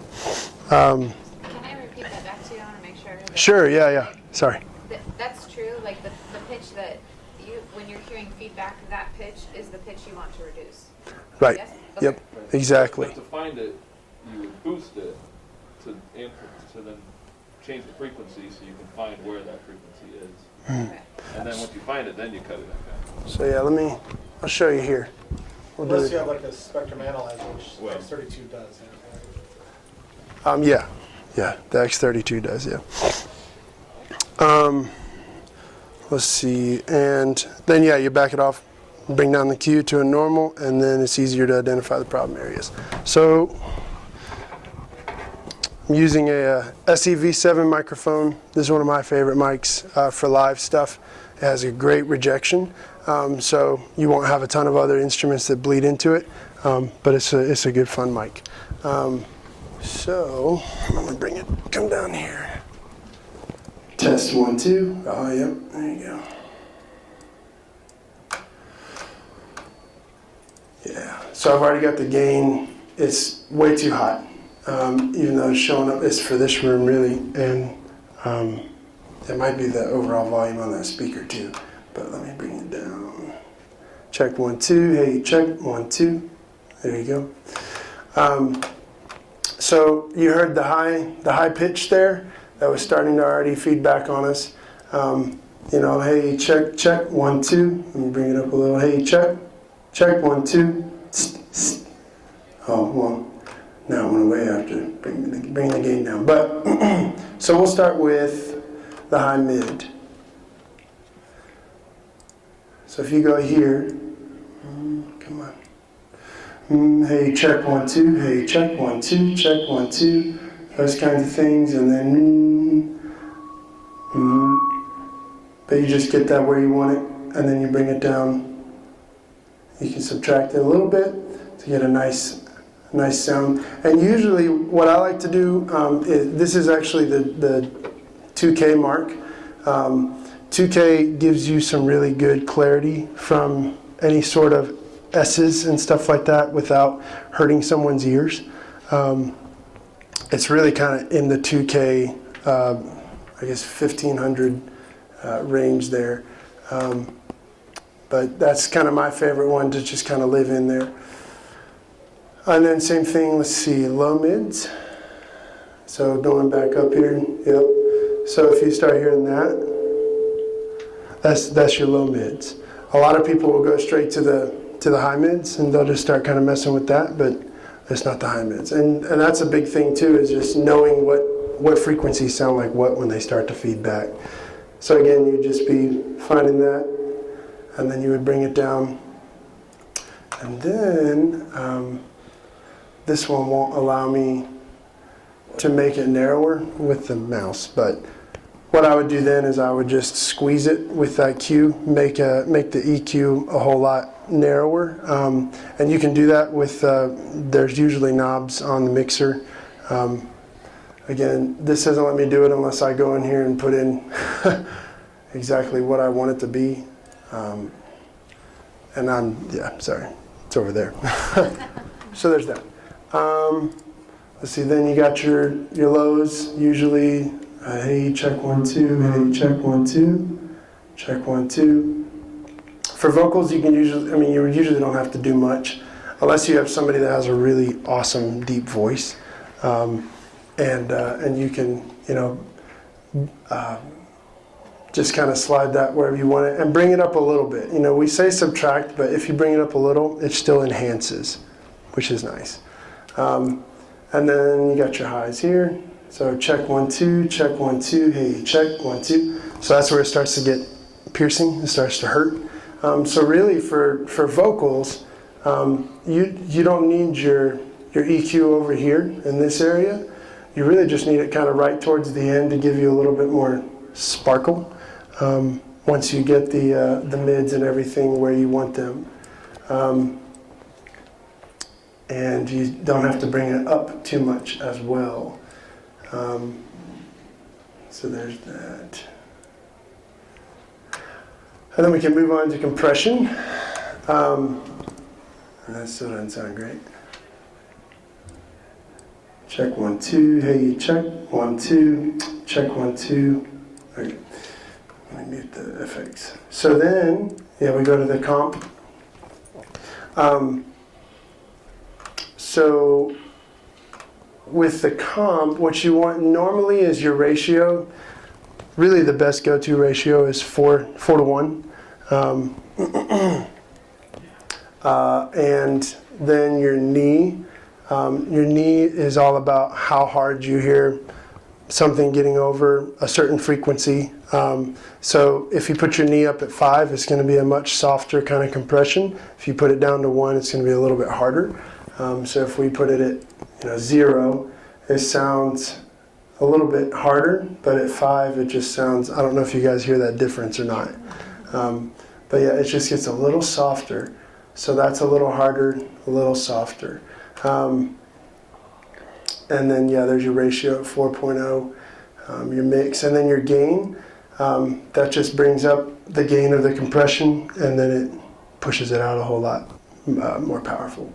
Can I repeat that back to you? I want to make sure. Sure, yeah. Sorry. That's true. Like the pitch that when you're hearing feedback, that pitch is the pitch you want to reduce. Right. Yes? Okay. Yep. Exactly. But to find it, you would boost it to then change the frequency so you can find where that frequency is. Okay. And then once you find it, then you cut it back down. So yeah, I'll show you here. We'll do Unless it. you have like a spectrum analyzer, which Well. X32 does. Yeah, the X32 does, yeah. Let's see, and then you back it off, bring down the Q to a normal, and then it's easier to identify the problem areas. So I'm using a SEV7 microphone. This is one of my favorite mics for live stuff. It has a great rejection, so you won't have a ton of other instruments that bleed into it, but it's a good fun mic. So I'm gonna come down here. Test 1, 2. Oh, yep, there you go. So I've already got the gain. It's way too hot, even though it's showing up. It's for this room really, and it might be the overall volume on that speaker too. But let me bring it down. Check 1 2. Hey, check 1 2. There you go. So you heard the high pitch there. That was starting to already feedback on us. Hey, check 1 2. Let me bring it up a little. Hey, check 1 2. Oh, well, now it went away after bring the gain down. But, so we'll start with the high mid. So if you go here, come on. Hey, check 1 2. Hey, check 1 2. Check 1 2. Those kinds of things, and then but you just get that where you want it, and then you bring it down. You can subtract it a little bit to get a nice sound. And usually what I like to do, this is actually the 2K mark. 2K gives you some really good clarity from any sort of S's and stuff like that without hurting someone's ears. It's really kind of in the 2K, I guess 1500 range there. But that's kind of my favorite one to just kind of live in there. And then same thing, let's see, low mids. So going back up here, yep. So if you start hearing that, that's your low mids. A lot of people will go straight to the high mids and they'll just start kind of messing with that, but it's not the high mids. And that's a big thing too, is just knowing what frequencies sound like what when they start to feed back. So again, you'd just be finding that, and then you would bring it down. And then this one won't allow me to make it narrower with the mouse, but what I would do then is I would just squeeze it with that Q, make the EQ a whole lot narrower. And you can do that with, there's usually knobs on the mixer. Again, this doesn't let me do it unless I go in here and put in exactly what I want it to be. And sorry, it's over there. So there's that. Let's see, then you got your lows, usually, hey, check 1 2, hey, check 1 2, check 1 2. For vocals, you can usually, you usually don't have to do much, unless you have somebody that has a really awesome deep voice. And you can, just kind of slide that wherever you want it and bring it up a little bit. We say subtract, but if you bring it up a little, it still enhances, which is nice. And then you got your highs here. So check 1 2, check 1 2, hey, check 1 2. So that's where it starts to get piercing, it starts to hurt. So really for vocals, you don't need your EQ over here in this area. You really just need it kind of right towards the end to give you a little bit more sparkle. Once you get the mids and everything where you want them. And you don't have to bring it up too much as well. So there's that. And then we can move on to compression. And that still doesn't sound great. Check 1 2, hey, check 1 2, check 1 2. Okay. Let me mute the effects. So then, we go to the comp. So with the comp, what you want normally is your ratio. Really the best go-to ratio is 4 to 1. And then your knee. Your knee is all about how hard you hear something getting over a certain frequency. So if you put your knee up at 5, it's going to be a much softer kind of compression. If you put it down to 1, it's going to be a little bit harder. So if we put it at 0, it sounds a little bit harder, but at 5 it just sounds, I don't know if you guys hear that difference or not. But yeah, it just gets a little softer. So that's a little harder, a little softer. And then there's your ratio at 4.0, your mix, and then your gain. That just brings up the gain of the compression, and then it pushes it out a whole lot more powerful.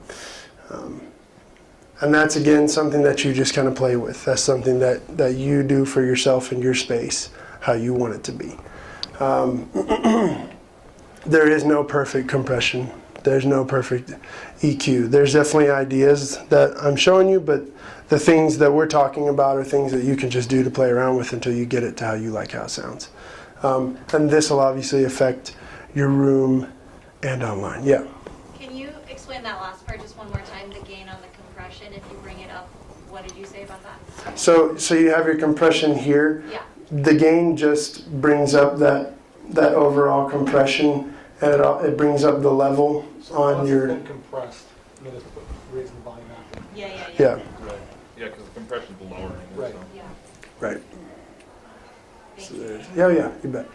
And that's, again, something that you just kind of play with. That's something that you do for yourself in your space, how you want it to be. There is no perfect compression. There's no perfect EQ. There's definitely ideas that I'm showing you, but the things that we're talking about are things that you can just do to play around with until you get it to how you like how it sounds. And this will obviously affect your room and online. Yeah. Can you explain that last part just one more time, the gain on the compression, if you bring it up? What did you say about that? So you have your compression here. Yeah. The gain just brings up that overall compression, and it brings up the level on your. Once it's been compressed, you just raise the volume up. Yeah. Yeah. Right. Yeah, because the compression's lowering it. Right. So. Yeah. Right. Thank So you. there's, yeah, you bet.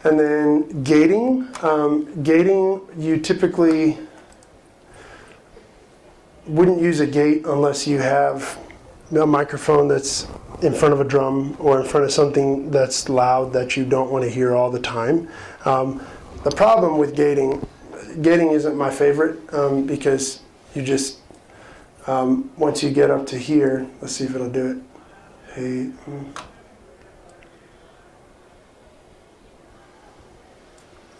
And then gating. Gating, you typically wouldn't use a gate unless you have a microphone that's in front of a drum or in front of something that's loud that you don't want to hear all the time. The problem with gating isn't my favorite because you just, once you get up to here, let's see if it'll do it. Hey.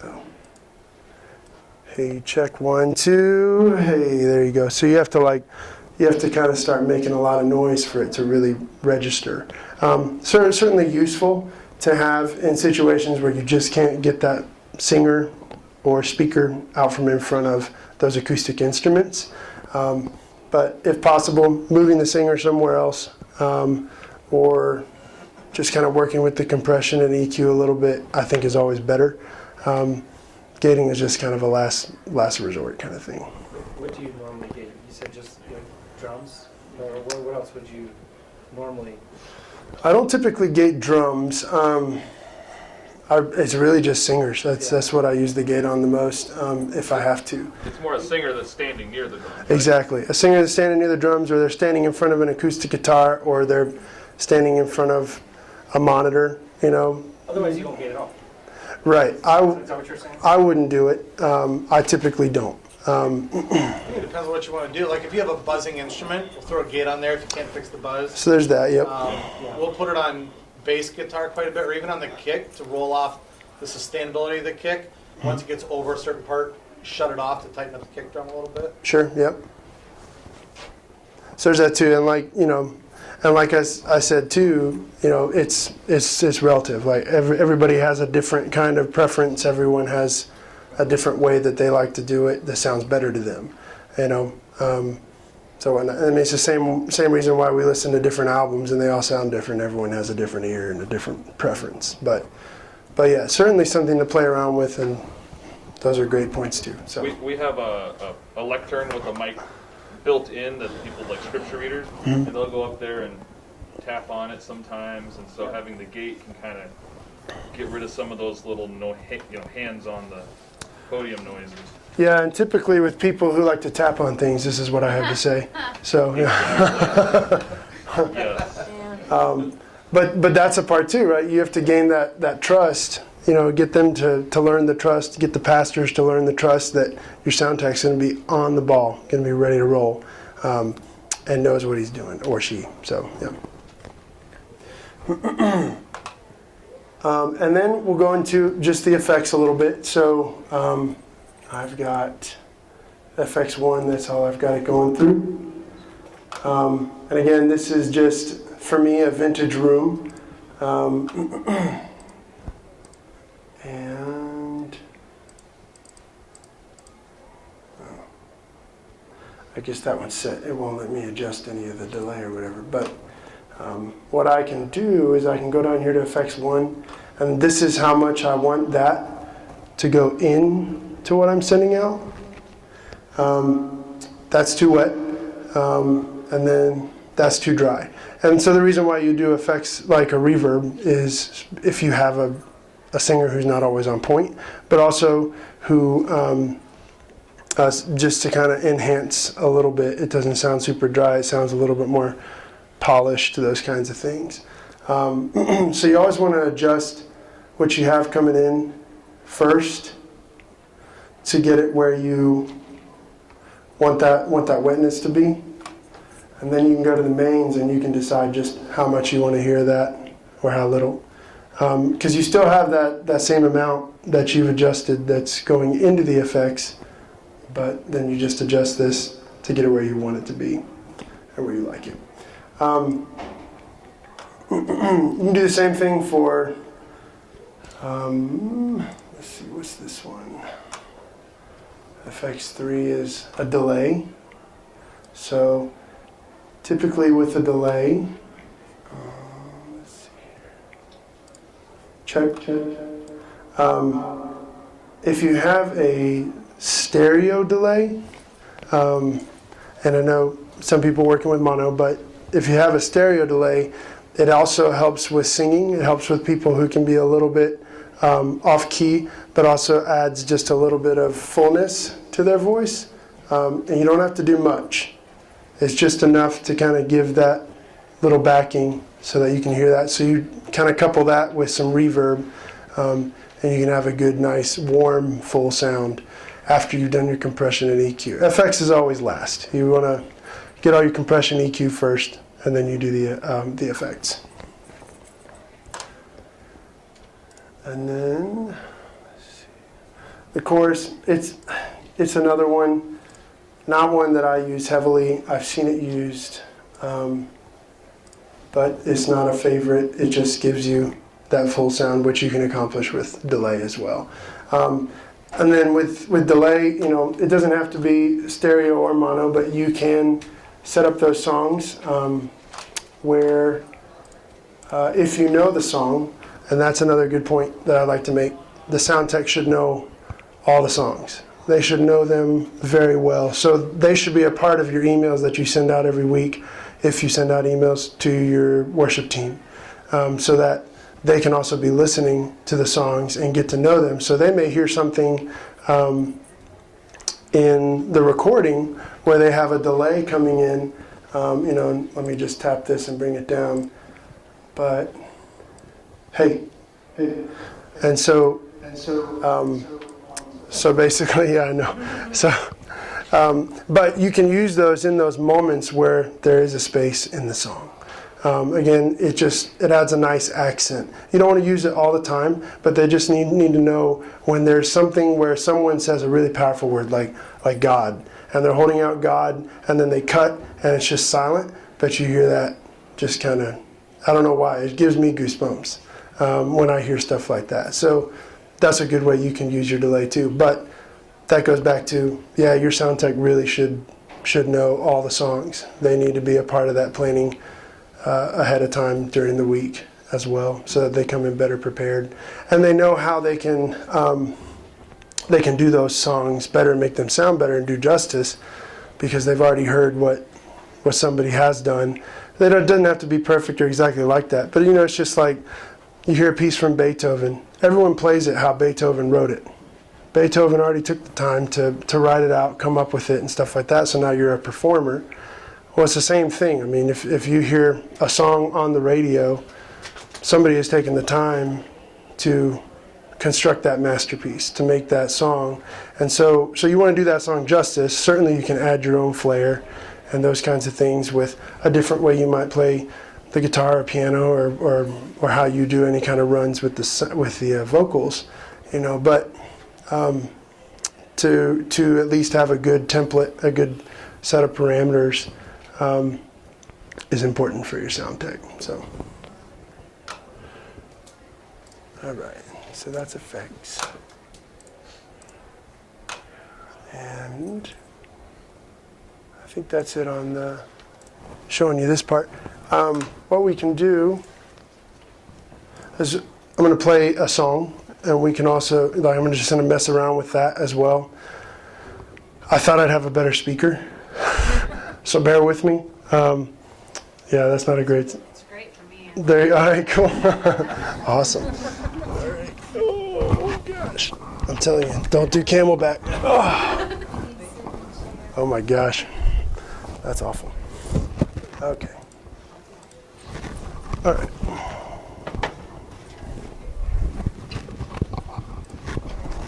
Oh. Hey, check 1, 2. Hey, there you go. So you have to kind of start making a lot of noise for it to really register. Certainly useful to have in situations where you just can't get that singer or speaker out from in front of those acoustic instruments. But if possible, moving the singer somewhere else, or just kind of working with the compression and EQ a little bit, I think is always better. Gating is just kind of a last resort kind of thing. What do you normally gate? You said just drums? Or what else would you normally? I don't typically gate drums. It's really just singers. That's what I use the gate on the most if I have to. It's more a singer that's standing near the drum. Right? Exactly. A singer that's standing near the drums, or they're standing in front of an acoustic guitar, or they're standing in front of a monitor, Otherwise, you don't gate at all. Right. Is that what you're saying? I wouldn't do it. I typically don't. I think it depends on what you want to do. Like if you have a buzzing instrument, we'll throw a gate on there if you can't fix the buzz. So there's that, yep. We'll put it on bass guitar quite a bit, or even on the kick to roll off the sustainability of the kick. Once it gets over a certain part, shut it off to tighten up the kick drum a little bit. Sure, yep. So there's that too, and like I said too, it's relative. Like everybody has a different kind of preference. Everyone has a different way that they like to do it that sounds better to them. So it's the same reason why we listen to different albums and they all sound different. Everyone has a different ear and a different preference. But yeah, certainly something to play around with, and those are great points too. So We have a lectern with a mic built in that people like scripture readers, and they'll go up there and tap on it sometimes, and so having the gate can kind of get rid of some of those little hands on the podium noises. yeah, and typically with people who like to tap on things, this is what I have to say. So yeah. Yes. But that's a part too, right? You have to gain that trust. Get them to learn the trust. Get the pastors to learn the trust that your sound tech's going to be on the ball, going to be ready to roll, and knows what he's doing, or she. So yeah. And then we'll go into just the effects a little bit. So I've got FX1. That's all I've got it going through. And again, this is just for me a vintage room. And I guess that one's set. It won't let me adjust any of the delay or whatever. But what I can do is I can go down here to FX1, and this is how much I want that to go in to what I'm sending out. That's too wet, and then that's too dry. And so the reason why you do effects like a reverb is if you have a singer who's not always on point, but also who just to kind of enhance a little bit. It doesn't sound super dry. It sounds a little bit more polished, those kinds of things. So you always want to adjust what you have coming in first, to get it where you want that wetness to be. And then you can go to the mains and you can decide just how much you want to hear that or how little. Because you still have that same amount that you've adjusted that's going into the effects, but then you just adjust this to get it where you want it to be or where you like it. You can do the same thing for, let's see, what's this one? FX3 is a delay. So typically with a delay, let's see here. Check. If you have a stereo delay, and I know some people working with mono, but if you have a stereo delay, it also helps with singing. It helps with people who can be a little bit off key, but also adds just a little bit of fullness to their voice. And you don't have to do much. It's just enough to kind of give that little backing so that you can hear that. So you kind of couple that with some reverb, and you can have a good, nice, warm, full sound after you've done your compression and EQ. FX is always last. You want to get all your compression EQ first, and then you do the effects. And then let's see. The chorus, it's another one, not one that I use heavily. I've seen it used, but it's not a favorite. It just gives you that full sound, which you can accomplish with delay as well. And then with delay, it doesn't have to be stereo or mono, but you can set up those songs where if you know the song, and that's another good point that I like to make, the sound tech should know all the songs. They should know them very well. So they should be a part of your emails that you send out every week if you send out emails to your worship team, so that they can also be listening to the songs and get to know them. So they may hear something in the recording where they have a delay coming in. Let me just tap this and bring it down. But hey, and so basically, yeah, I know. So, but you can use those in those moments where there is a space in the song. Again, it adds a nice accent. You don't want to use it all the time, but they just need to know when there's something where someone says a really powerful word like God, and they're holding out God, and then they cut, and it's just silent, but you hear that just kind of, I don't know why, it gives me goosebumps when I hear stuff like that. So that's a good way you can use your delay too. But that goes back to, your sound tech really should know all the songs. They need to be a part of that planning ahead of time during the week as well, so that they come in better prepared, and they know how they can do those songs better and make them sound better and do justice, because they've already heard what somebody has done. It doesn't have to be perfect or exactly like that, but it's just like you hear a piece from Beethoven. Everyone plays it how Beethoven wrote it. Beethoven already took the time to write it out, come up with it and stuff like that, so now you're a performer. Well, it's the same thing. I mean, if you hear a song on the radio, somebody has taken the time to construct that masterpiece, to make that song. And so you want to do that song justice. Certainly you can add your own flair and those kinds of things with a different way you might play the guitar or piano, or how you do any kind of runs with the vocals, but to at least have a good template, a good set of parameters, is important for your sound tech. So, all right, so that's effects, and I think that's it on the showing you this part. What we can do is I'm going to play a song, and we can also, I'm going to just kind of mess around with that as well. I thought I'd have a better speaker, so bear with me. That's not a great. It's great for me. All right, cool. Awesome. All right. Oh gosh, I'm telling you, don't do Camelback. Oh my gosh, that's awful. Okay. All right.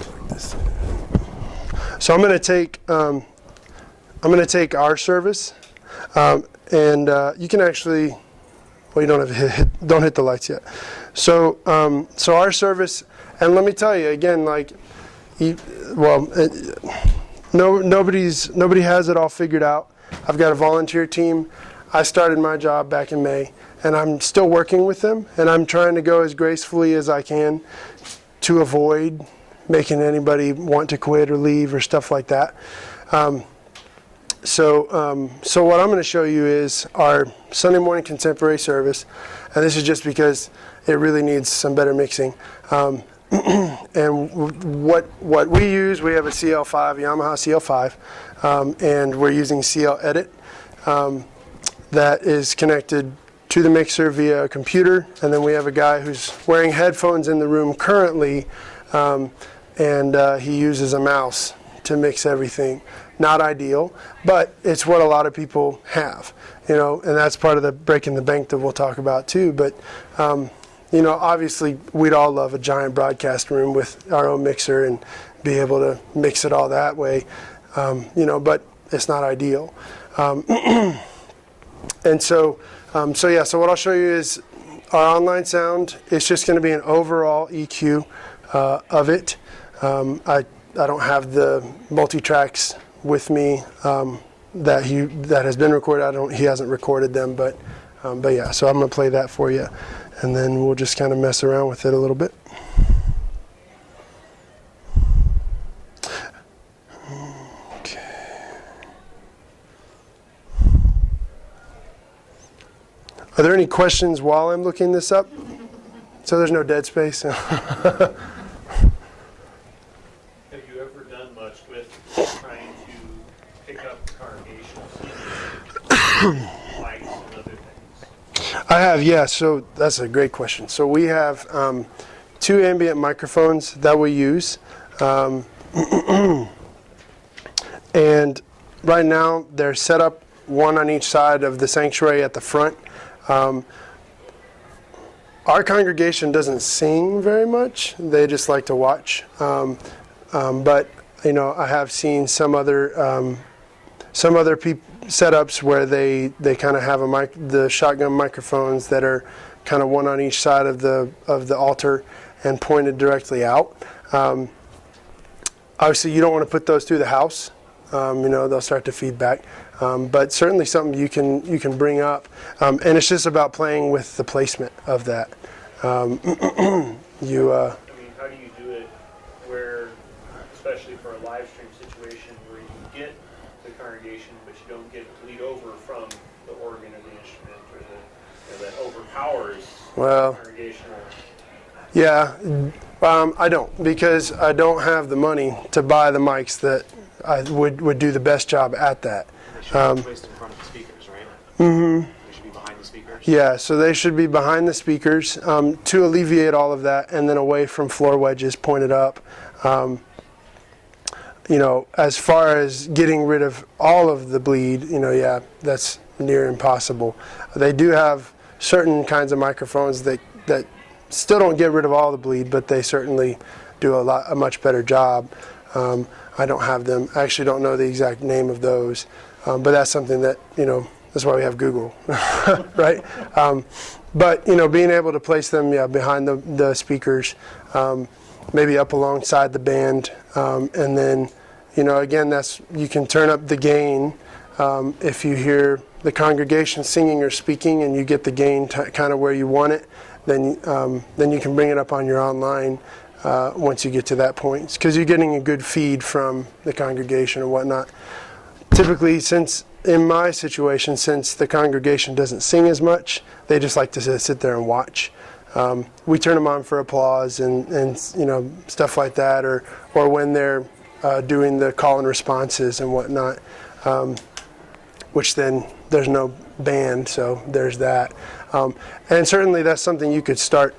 Like this. So I'm going to take our service, and you can actually, well, you don't have to don't hit the lights yet. So so our service, and let me tell you again, like, nobody has it all figured out. I've got a volunteer team. I started my job back in May, and I'm still working with them, and I'm trying to go as gracefully as I can to avoid making anybody want to quit or leave or stuff like that. So what I'm going to show you is our Sunday morning contemporary service, and this is just because it really needs some better mixing. And what we use, we have a CL5, Yamaha CL5, and we're using CL Edit that is connected to the mixer via a computer, and then we have a guy who's wearing headphones in the room currently, and he uses a mouse to mix everything. Not ideal, but it's what a lot of people have, and that's part of the breaking the bank that we'll talk about too. But obviously we'd all love a giant broadcast room with our own mixer and be able to mix it all that way, but it's not ideal. And so what I'll show you is our online sound. It's just going to be an overall EQ of it. I don't have the multi-tracks with me that has been recorded. He hasn't recorded them, but yeah. So I'm going to play that for you, and then we'll just kind of mess around with it a little bit. Are there any questions while I'm looking this up? So there's no dead space? Have you ever done much with trying to pick up congregational singing, lights and other things? I have, yeah. So that's a great question. So we have 2 ambient microphones that we use. And right now they're set up one on each side of the sanctuary at the front. Our congregation doesn't sing very much. They just like to watch. But I have seen some other setups where they kind of have the shotgun microphones that are kind of one on each side of the altar and pointed directly out. Obviously, you don't want to put those through the house. They'll start to feed back. But certainly something you can bring up, and it's just about playing with the placement of that. I mean, how do you do it where, especially for a live stream situation, where you get the congregation, but you don't get bleed over from the organ or the instrument, or that overpowers the congregational? Yeah, I don't, because I don't have the money to buy the mics that I would do the best job at that. They should be placed in front of the speakers, right? Mm-hmm. They should be behind the speakers? Yeah, so they should be behind the speakers to alleviate all of that, and then away from floor wedges pointed up. As far as getting rid of all of the bleed, yeah, that's near impossible. They do have certain kinds of microphones that still don't get rid of all the bleed, but they certainly do a much better job. I don't have them. I actually don't know the exact name of those, but that's something that, that's why we have Google, right? But, being able to place them, behind the speakers, maybe up alongside the band, and then, again, you can turn up the gain if you hear the congregation singing or speaking and you get the gain kind of where you want it, then you can bring it up on your online once you get to that point, because you're getting a good feed from the congregation and whatnot. Typically, in my situation, since the congregation doesn't sing as much, they just like to sit there and watch. We turn them on for applause and stuff like that, or when they're doing the call and responses and whatnot, which then there's no band, so there's that. And certainly that's something you could start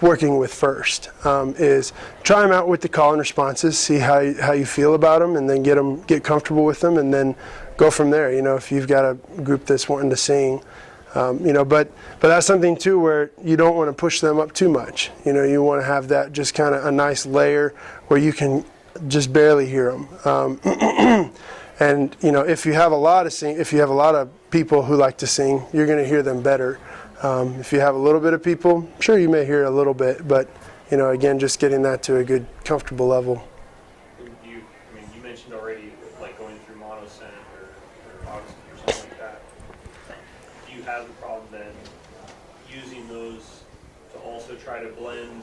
working with first, is try them out with the call and responses, see how you feel about them, and then get comfortable with them, and then go from there. If you've got a group that's wanting to sing, but that's something too where you don't want to push them up too much. You want to have that just kind of a nice layer where you can just barely hear them. And you know, if you have a lot of people who like to sing, you're going to hear them better. If you have a little bit of people, sure, you may hear a little bit, but you know, again, just getting that to a good, comfortable level. You mentioned already, like going through monoscent or Augustin or something like that. Do you have a problem then using those to also try to blend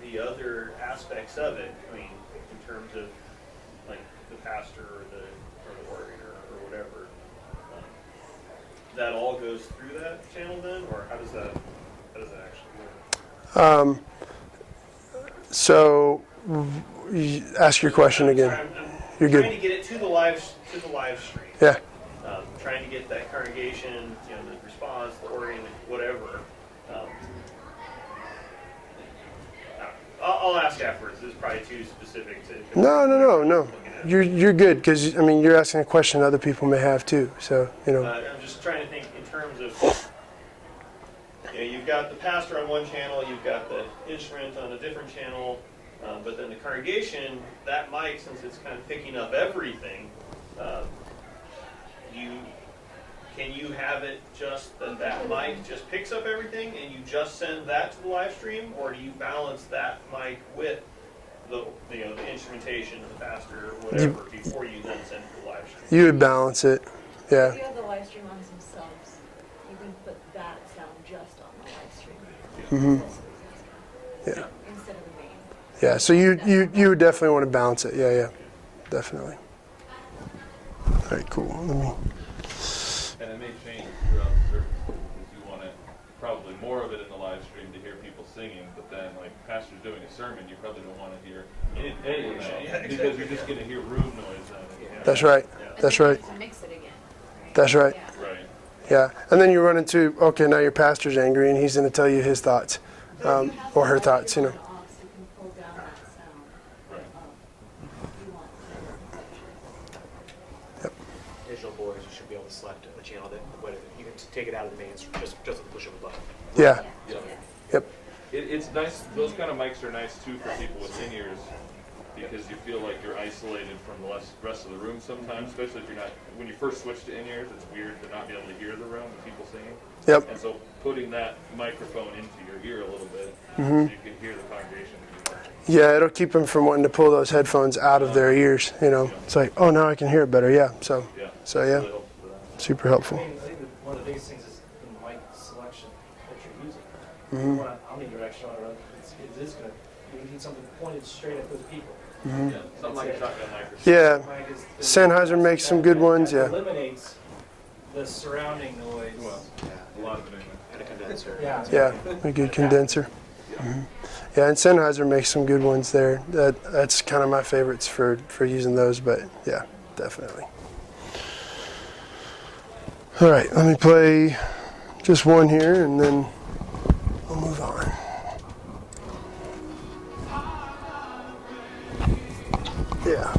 the other aspects of it? I mean, in terms of like the pastor or the organ or whatever. That all goes through that channel then, or how does that actually work? So, ask your question again. You're good. Trying to get it to the live stream. Yeah. Trying to get that congregation, you know, the response, the organ, whatever. I'll ask afterwards. This is probably too specific to. No. You're good, because I mean, you're asking a question other people may have too. So you know. I'm just trying to think in terms of, you know, you've got the pastor on one channel, you've got the instrument on a different channel, but then the congregation, that mic, since it's kind of picking up everything, can you have it just that mic just picks up everything and you just send that to the live stream, or do you balance that mic with the instrumentation of the pastor or whatever before you then send to the live stream? You would balance it. Yeah. If you have the live stream on some subs, you can put that sound just on the live stream. Yeah. Instead of the main. Yeah. So you would definitely want to balance it. Yeah. Definitely. All right. Cool. Let me. And it may change throughout the service because you want it probably more of it in the live stream to hear people singing, but then like pastor's doing a sermon, you probably don't want to hear any of that because you're just going to hear room noise on it. That's right. That's right. To mix it again. That's right. Yeah. Right. Yeah. And then you run into, okay, now your pastor's angry and he's going to tell you his thoughts or her thoughts. You know. Digital boards, you should be able to select a channel that you can take it out of the main just with the push of a button. Yeah. Yep. It's nice. Those kind of mics are nice too for people with in-ears because you feel like you're isolated from the rest of the room sometimes, especially if you're not. When you first switch to in-ears, it's weird to not be able to hear the room with people singing. Yep. And so putting that microphone into your ear a little bit so you can hear the congregation. Yeah, it'll keep them from wanting to pull those headphones out of their ears. You know, it's like, oh, now I can hear it better. Yeah. So yeah, Really helpful for that. super helpful. I think one of the biggest things is the mic selection that you're using. You want omnidirectional, or it is going to, you need something pointed straight at those people. Yeah, something like a shotgun microphone. Yeah. Mic is the- Sennheiser makes some good ones. that Yeah. eliminates the surrounding noise. Well, a lot of it anyway. And a condenser. Yeah. Yeah. A good condenser. Yeah, and Sennheiser makes some good ones there. That's kind of my favorites for using those, but yeah, definitely. All right, let me play just one here and then we'll move on. Yeah.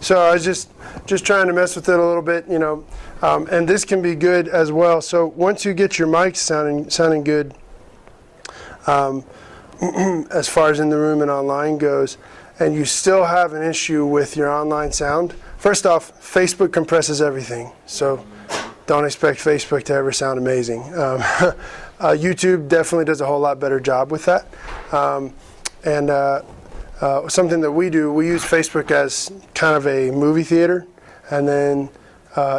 So I was just trying to mess with it a little bit, you know, and this can be good as well. So once you get your mics sounding good, as far as in the room and online goes, and you still have an issue with your online sound, first off, Facebook compresses everything. So don't expect Facebook to ever sound amazing. YouTube definitely does a whole lot better job with that. Something that we do, we use Facebook as kind of a movie theater, and then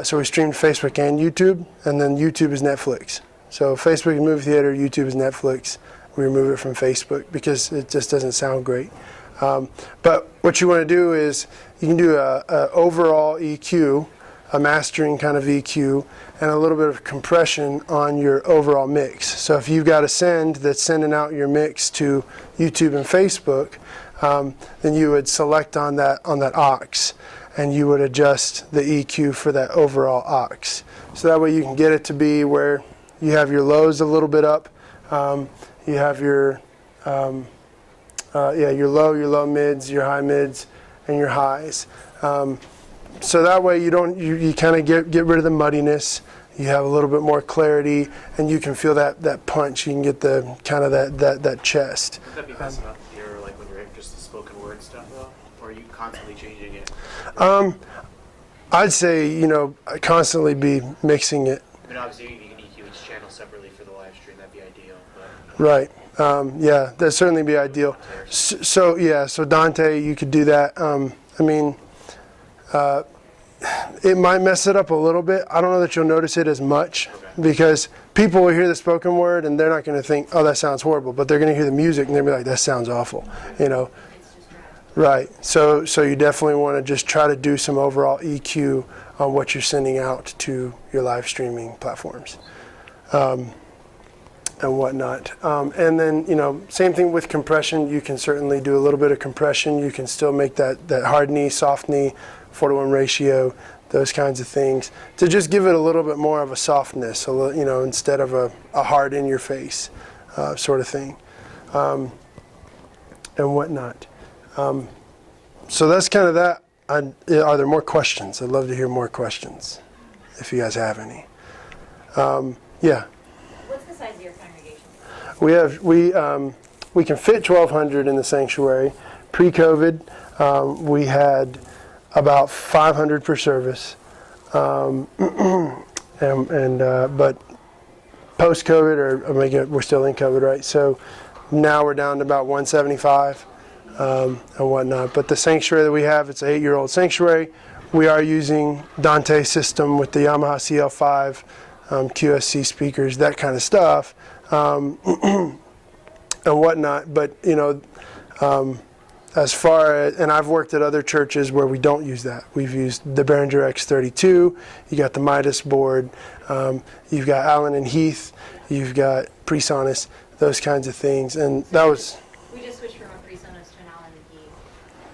so we stream Facebook and YouTube, and then YouTube is Netflix. So Facebook is movie theater, YouTube is Netflix. We remove it from Facebook because it just doesn't sound great. But what you want to do is you can do a overall EQ, a mastering kind of EQ, and a little bit of compression on your overall mix. So if you've got a send that's sending out your mix to YouTube and Facebook, then you would select on that aux, and you would adjust the EQ for that overall aux. So that way you can get it to be where you have your lows a little bit up, you have your your low mids, your high mids, and your highs. So that way you kind of get rid of the muddiness. You have a little bit more clarity, and you can feel that punch. You can get the kind of that chest. Would that be messing up your, like when you're just the spoken word stuff though, or are you constantly changing it? I'd say, you know, constantly be mixing it. I mean, obviously you can EQ each channel separately for the live stream. That'd be ideal. But Right. Yeah, that'd certainly be ideal. So Dante, you could do that. I mean, it might mess it up a little bit. I don't know that you'll notice it as much because people will hear the spoken word and they're not going to think, oh, that sounds horrible, but they're going to hear the music and they'll be like, that sounds awful, you know. Right. So you definitely want to just try to do some overall EQ on what you're sending out to your live streaming platforms. And whatnot. And then, you know, same thing with compression. You can certainly do a little bit of compression. You can still make that hard knee, soft knee, 4-to-1 ratio, those kinds of things, to just give it a little bit more of a softness, you know, instead of a hard in your face sort of thing, and whatnot. So that's kind of that. Are there more questions? I'd love to hear more questions, if you guys have any. Yeah. What's the size of your congregation? We can fit 1,200 in the sanctuary. Pre-COVID, we had about 500 per service, but post-COVID, we're still in COVID, right? So now we're down to about 175 and whatnot. But the sanctuary that we have, it's an 8-year-old sanctuary. We are using Dante's system with the Yamaha CL5, QSC speakers, that kind of stuff. And whatnot, but you know, as far as, and I've worked at other churches where we don't use that. We've used the Behringer X32, you got the Midas board, you've got Allen and Heath, you've got PreSonus, those kinds of things, and that was... We just switched from a PreSonus to an Allen and Heath.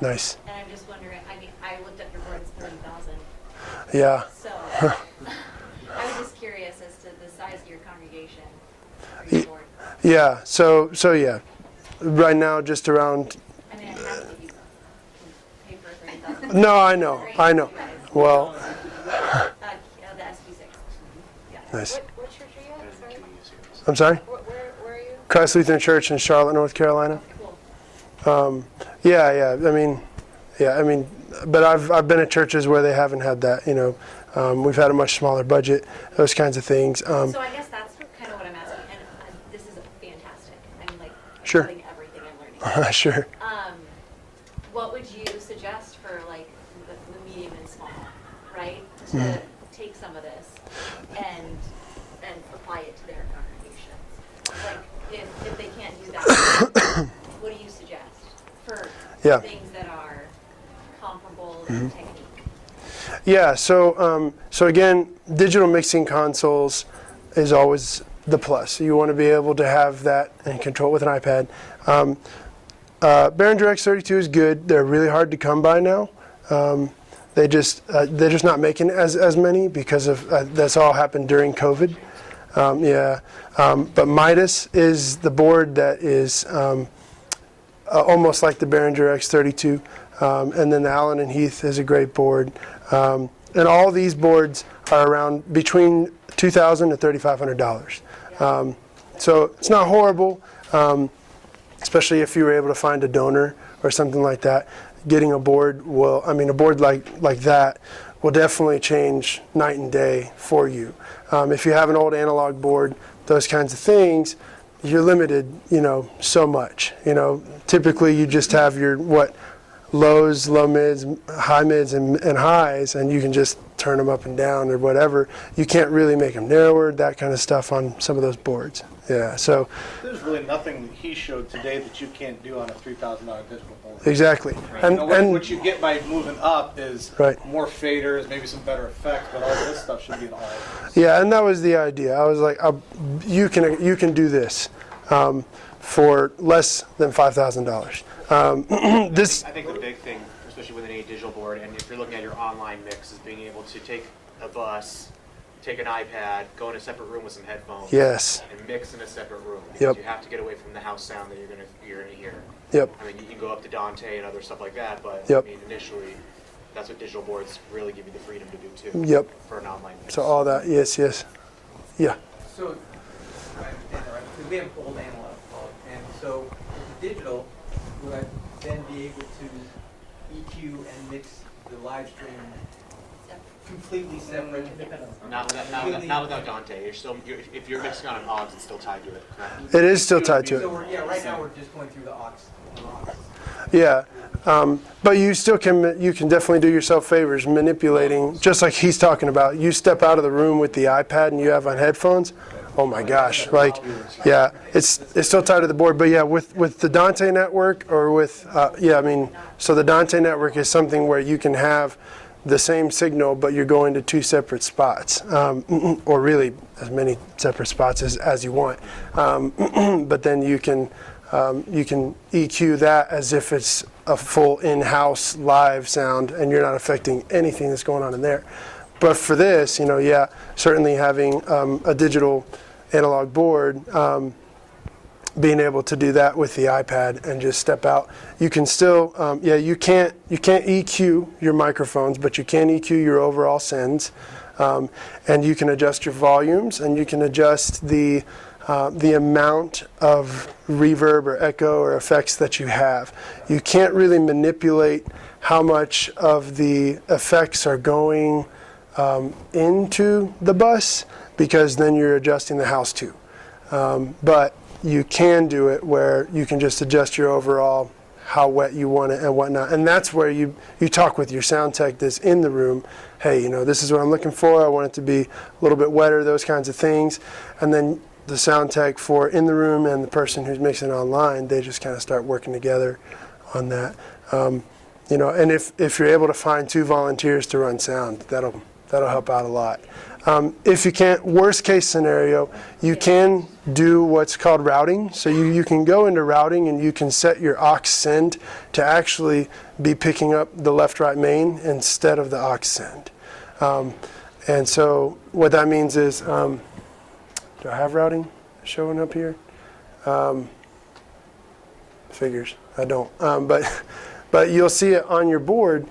Nice. And I'm just wondering, I mean, I looked up your board, it's 30,000. Yeah. So, I was just curious as to the size of your congregation. Your board. Yeah, so yeah, right now just around... I mean, I have to use pay for 30,000. No, I know. Well... the SB6. Yeah. Nice. What church are you at? Sorry. I'm sorry? Where are you? Christ Lutheran Church in Charlotte, North Carolina. Cool. Yeah. I mean, but I've been at churches where they haven't had that. You know, we've had a much smaller budget, those kinds of things. So I guess that's kind of what I'm asking, and this is fantastic. I'm like Sure. loving everything I'm learning. Sure. What would you suggest for like the medium and small, right? To take some of this and apply it to their congregations. Like if they can't do that, what do you suggest for things that are comparable in technique? Yeah. So again, digital mixing consoles is always the plus. You want to be able to have that and control it with an iPad. Behringer X32 is good. They're really hard to come by now. They're just not making as many because of that's all happened during COVID. But Midas is the board that is almost like the Behringer X32. And then the Allen and Heath is a great board. And all these boards are around between $2,000 to $3,500. So it's not horrible, especially if you were able to find a donor or something like that. Getting a board a board like that will definitely change night and day for you. If you have an old analog board, those kinds of things, you're limited, so much. Typically you just have your lows, low mids, high mids, and highs, and you can just turn them up and down or whatever. You can't really make them narrower, that kind of stuff on some of those boards. Yeah, so There's really nothing that he showed today that you can't do on a $3,000 digital board. exactly. What you get by moving up is Right. more faders, maybe some better effects, but all this stuff should be in all. Yeah, and that was the idea. I was like, you can do this for less than $5,000. This I think the big thing, especially with any digital board, and if you're looking at your online mix, is being able to take a bus, take an iPad, go in a separate room with some headphones, Yes. and mix in a separate room. Because Yep. you have to get away from the house sound that you're gonna hear. Yep. I mean, you can go up to Dante and other stuff like that, but Yep. I mean, initially, that's what digital boards really give you the freedom to do too. Yep. For an online mix. So all that, yes. Yeah. So, I understand that, right? Because we have old analog, and so with the digital, would I then be able to EQ and mix the live stream completely separate? Not without Dante. If you're mixing on an aux, it's still tied to it. Correct? It is still tied to So it. right now we're just going through the aux. Yeah. But you still you can definitely do yourself favors manipulating, just like he's talking about. You step out of the room with the iPad and you have on headphones. Oh my gosh! Yeah, it's still tied to the board. But yeah, with the Dante network or with so the Dante network is something where you can have the same signal, but you're going to two separate spots, or really as many separate spots as you want. But then you can EQ that as if it's a full in-house live sound, and you're not affecting anything that's going on in there. But for this, certainly having a digital analog board, being able to do that with the iPad and just step out. You can still, you can't EQ your microphones, but you can EQ your overall sends, and you can adjust your volumes, and you can adjust the amount of reverb or echo or effects that you have. You can't really manipulate how much of the effects are going into the bus, because then you're adjusting the house too. But you can do it where you can just adjust your overall, how wet you want it and whatnot. And that's where you talk with your sound tech that's in the room. Hey, this is what I'm looking for. I want it to be a little bit wetter, those kinds of things. And then the sound tech for in the room and the person who's mixing online, they just kind of start working together on that. And if you're able to find 2 volunteers to run sound, that'll help out a lot. If you can't, worst case scenario, you can do what's called routing. So you can go into routing and you can set your aux send to actually be picking up the left-right main instead of the aux send. And so what that means is, do I have routing showing up here? Figures, I don't. But you'll see it on your board.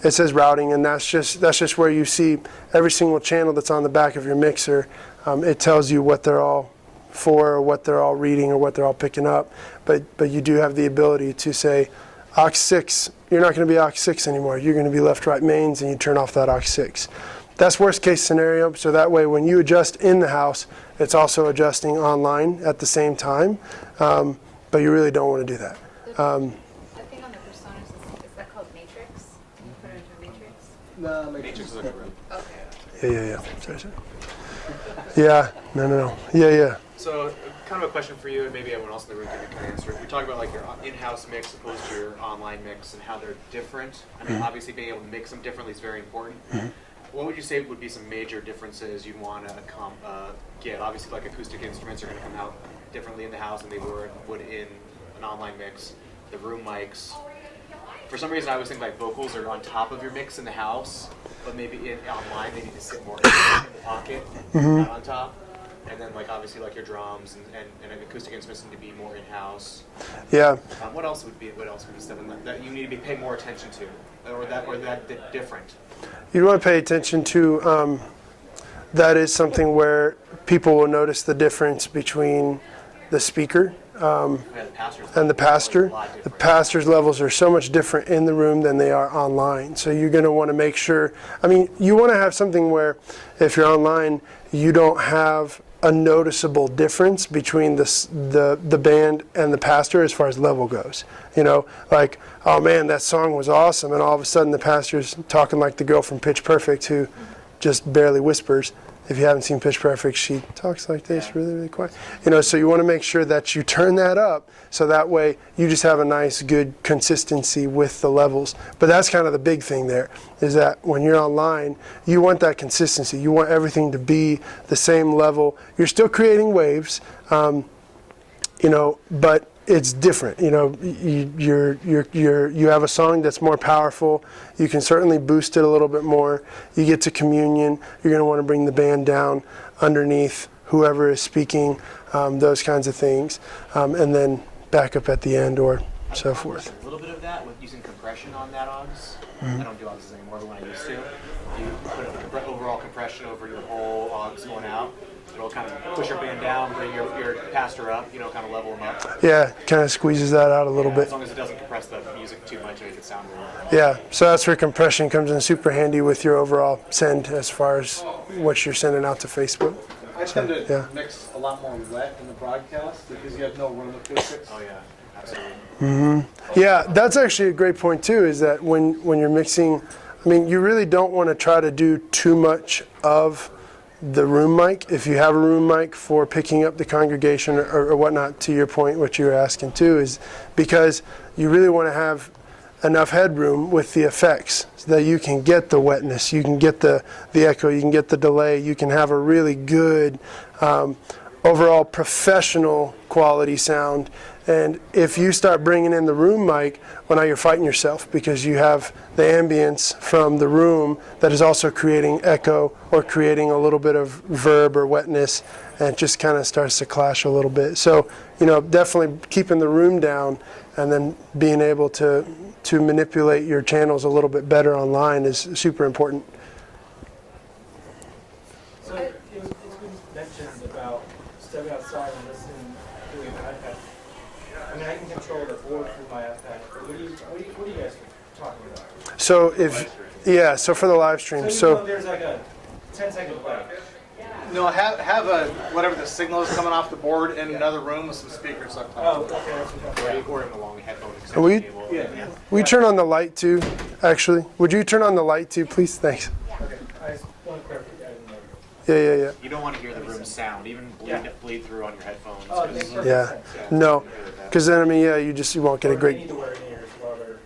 It says routing, and that's just where you see every single channel that's on the back of your mixer. It tells you what they're all for, or what they're all reading, or what they're all picking up. But you do have the ability to say, aux 6, you're not going to be aux 6 anymore. You're going to be left-right mains, and you turn off that aux 6. That's worst case scenario, so that way when you adjust in the house, it's also adjusting online at the same time, but you really don't want to do that. The thing on the personas, is that called Matrix? Can you put it into a Matrix? No, Matrix is like a room. Okay. Yeah. Sorry. Yeah, no. Yeah. So, kind of a question for you, and maybe everyone else in the room can answer it. We talk about like your in-house mix opposed to your online mix and how they're different. I mean, obviously being able to mix them differently is very important. What would you say would be some major differences you'd want to get? Obviously, like acoustic instruments are going to come out differently in the house than they would in an online mix. The room mics. For some reason, I always think like vocals are on top of your mix in the house, but maybe online they need to sit more in the pocket, not on top. And then like obviously like your drums and acoustic instruments need to be more in-house. Yeah. What else would be stuff that you need to pay more attention to, or that different? You want to pay attention to, that is something where people will notice the difference between the speaker and the pastor. The pastor's levels are so much different in the room than they are online. So you're going to want to make sure, I mean, you want to have something where if you're online, you don't have a noticeable difference between the band and the pastor as far as level goes. You know, like, oh man, that song was awesome, and all of a sudden the pastor's talking like the girl from Pitch Perfect who just barely whispers. If you haven't seen Pitch Perfect, she talks like this, really, really quiet. You know, so you want to make sure that you turn that up, so that way you just have a nice, good consistency with the levels. But that's kind of the big thing there, is that when you're online, you want that consistency. You want everything to be the same level. You're still creating waves, you know, but it's different. You know, you have a song that's more powerful. You can certainly boost it a little bit more. You get to communion. You're going to want to bring the band down underneath whoever is speaking, those kinds of things, and then back up at the end or so forth. A little bit of that with using compression on that aux. I don't do auxes anymore, but when I used to, you put overall compression over your whole aux going out. It'll kind of push your band down, bring your pastor up, you know, kind of level them up. Yeah, kind of squeezes that out a little bit. As long as it doesn't compress the music too much, it can sound really well. Yeah, so that's where compression comes in super handy with your overall send as far as what you're sending out to Facebook. I tend to mix a lot more wet in the broadcast because you have no room acoustics. Oh yeah, absolutely. Mm-hmm. Yeah, that's actually a great point too, is that when you're mixing, I mean, you really don't want to try to do too much of the room mic. If you have a room mic for picking up the congregation or whatnot, to your point, what you were asking too, is because you really want to have enough headroom with the effects so that you can get the wetness, you can get the echo, you can get the delay, you can have a really good overall professional quality sound. And if you start bringing in the room mic, well, now you're fighting yourself because you have the ambience from the room that is also creating echo or creating a little bit of verb or wetness, and it just kind of starts to clash a little bit. So, you know, definitely keeping the room down and then being able to manipulate your channels a little bit better online is super important. So it's been mentioned about stepping outside and listening to an iPad. I mean, I can control the board through my iPad, but what are you guys talking about? So so for the live stream, so there's like a 10-second delay. No, have a whatever the signal is coming off the board in another room with some speakers up top. Oh, okay, that's what Or in the long headphone Will extension you, cable. will you turn on the light too, actually? Would you turn on the light too, please? Thanks. Okay, I just want to clarify. I didn't know. Yeah. You don't want to hear the room sound, even bleed through on your headphones. Oh, it makes perfect Yeah. sense. No, because then, I mean, you won't get a They great... need to wear in-ears while they're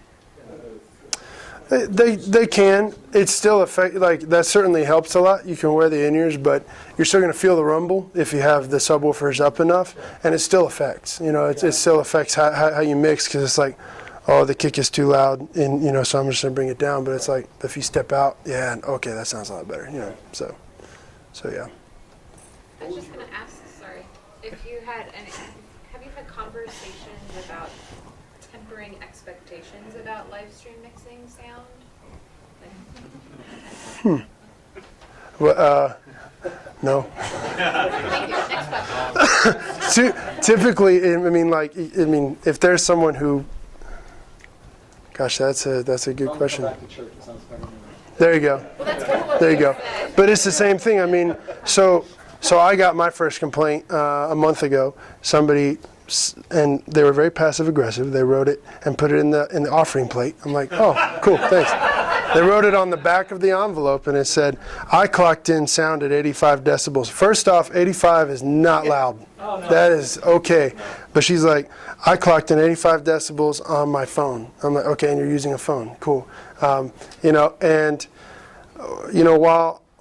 in the booth. They can. It's still that certainly helps a lot. You can wear the in-ears, but you're still going to feel the rumble if you have the subwoofers up enough, and it still affects. You know, it still affects how you mix, because it's like, oh, the kick is too loud, and you know, so I'm just going to bring it down. But it's like if you step out, okay, that sounds a lot better. You know, so yeah. I was just gonna ask, sorry, if you have you had conversations about tempering expectations about live stream mixing sound? Well, no. Thank you. Next question. Typically, if there's someone who, gosh, that's a good question. There you go. Well, that's kind of what There you we go. said. But it's the same thing. I mean, so I got my first complaint a month ago. Somebody, and they were very passive aggressive. They wrote it and put it in the offering plate. I'm like, oh, cool, thanks. They wrote it on the back of the envelope, and it said, I clocked in sound at 85 decibels. First off, 85 is not loud. Oh, no. That is okay. But she's like, I clocked in 85 decibels on my phone. I'm like, okay, and you're using a phone. Cool.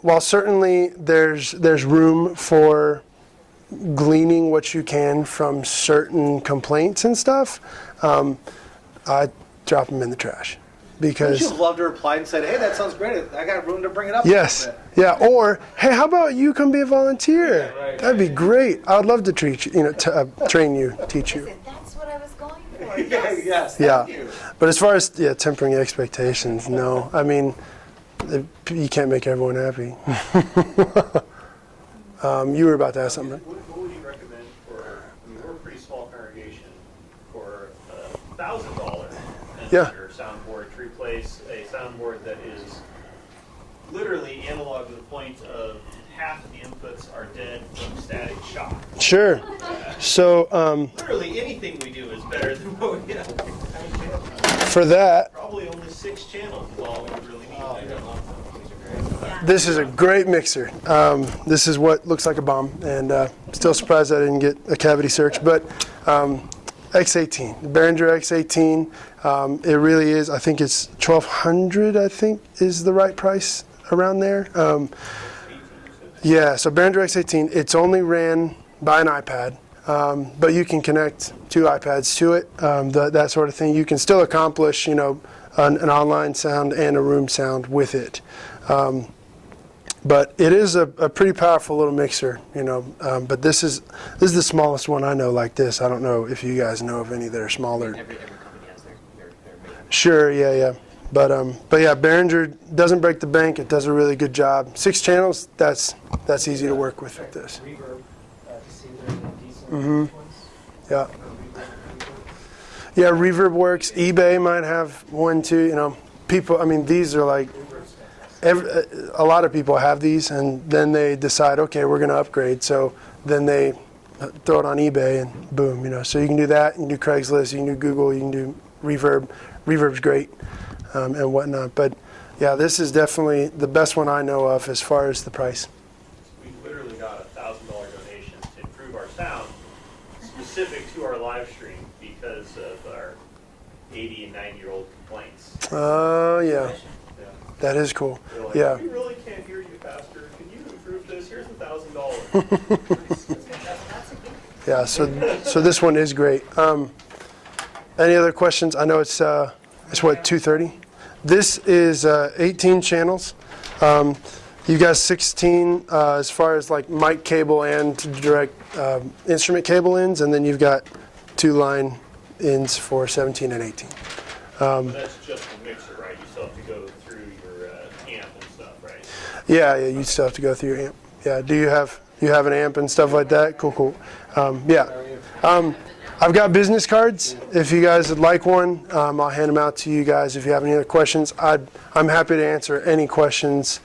While certainly there's room for gleaning what you can from certain complaints and stuff, I drop them in the trash. Wouldn't because you have loved to reply and said, hey, that sounds great. I got room to bring it up. yes, a little bit." yeah, or hey, how about you come be a volunteer? That'd be great. I'd love to treat you, train you, teach you. Listen, that's what I was going for. Yeah, yes, Yeah, thank you. but as far as tempering expectations, no. I mean, you can't make everyone happy. You were about to ask something. What would you recommend for, I mean, we're a pretty small congregation, for $1,000 Yeah. soundboard to replace a soundboard that is literally analog to the point of half of the inputs are dead from static shock. Sure. So Literally anything we do is better than what we have. for that, Probably only 6 channels is all we really need. this is a great mixer. This is what looks like a bomb, and still surprised I didn't get a cavity search. But X18, Behringer X18, it really is. I think it's $1,200. I think is the right price around there. Yeah, so Behringer X18, it's only ran by an iPad, but you can connect 2 iPads to it, that sort of thing. You can still accomplish, an online sound and a room sound with it. But it is a pretty powerful little mixer, but this is the smallest one I know like this. I don't know if you guys know of any that are smaller. Every company has their made. Sure, yeah. But yeah, Behringer doesn't break the bank. It does a really good job. 6 channels, that's easy to work with this. Reverb, to see if there's any decent Mhm. ones. Yeah. Yeah, Reverb works. eBay might have one too. People. I mean, these are like a lot of people have these, and then they decide, okay, we're going to upgrade. So then they throw it on eBay, and boom. So you can do that. You can do Craigslist. You can do Google. You can do Reverb. Reverb's great. And whatnot. But yeah, this is definitely the best one I know of as far as the price. We literally got a $1,000 donation to improve our sound specific to our live stream because of our 80 and 90-year-old complaints. Oh, yeah. Yeah. That is cool. They're like, Yeah. we really can't hear you, Pastor. Can you improve this? Here's $1,000. Yeah, so this one is great. Any other questions? I know it's what, 2:30? This is 18 channels. You got 16 as far as like mic cable and direct instrument cable ends, and then you've got 2 line ends for 17 and 18. But that's just the mixer, right? You still have to go through your amp and stuff, right? Yeah, you still have to go through your amp. Yeah, do you have an amp and stuff like that? Cool. Yeah. I've got business cards. If you guys would like one, I'll hand them out to you guys. If you have any other questions, I'm happy to answer any questions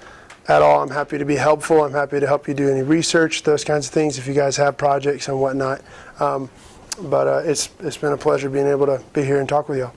at all. I'm happy to be helpful. I'm happy to help you do any research, those kinds of things, if you guys have projects and whatnot. But it's been a pleasure being able to be here and talk with y'all.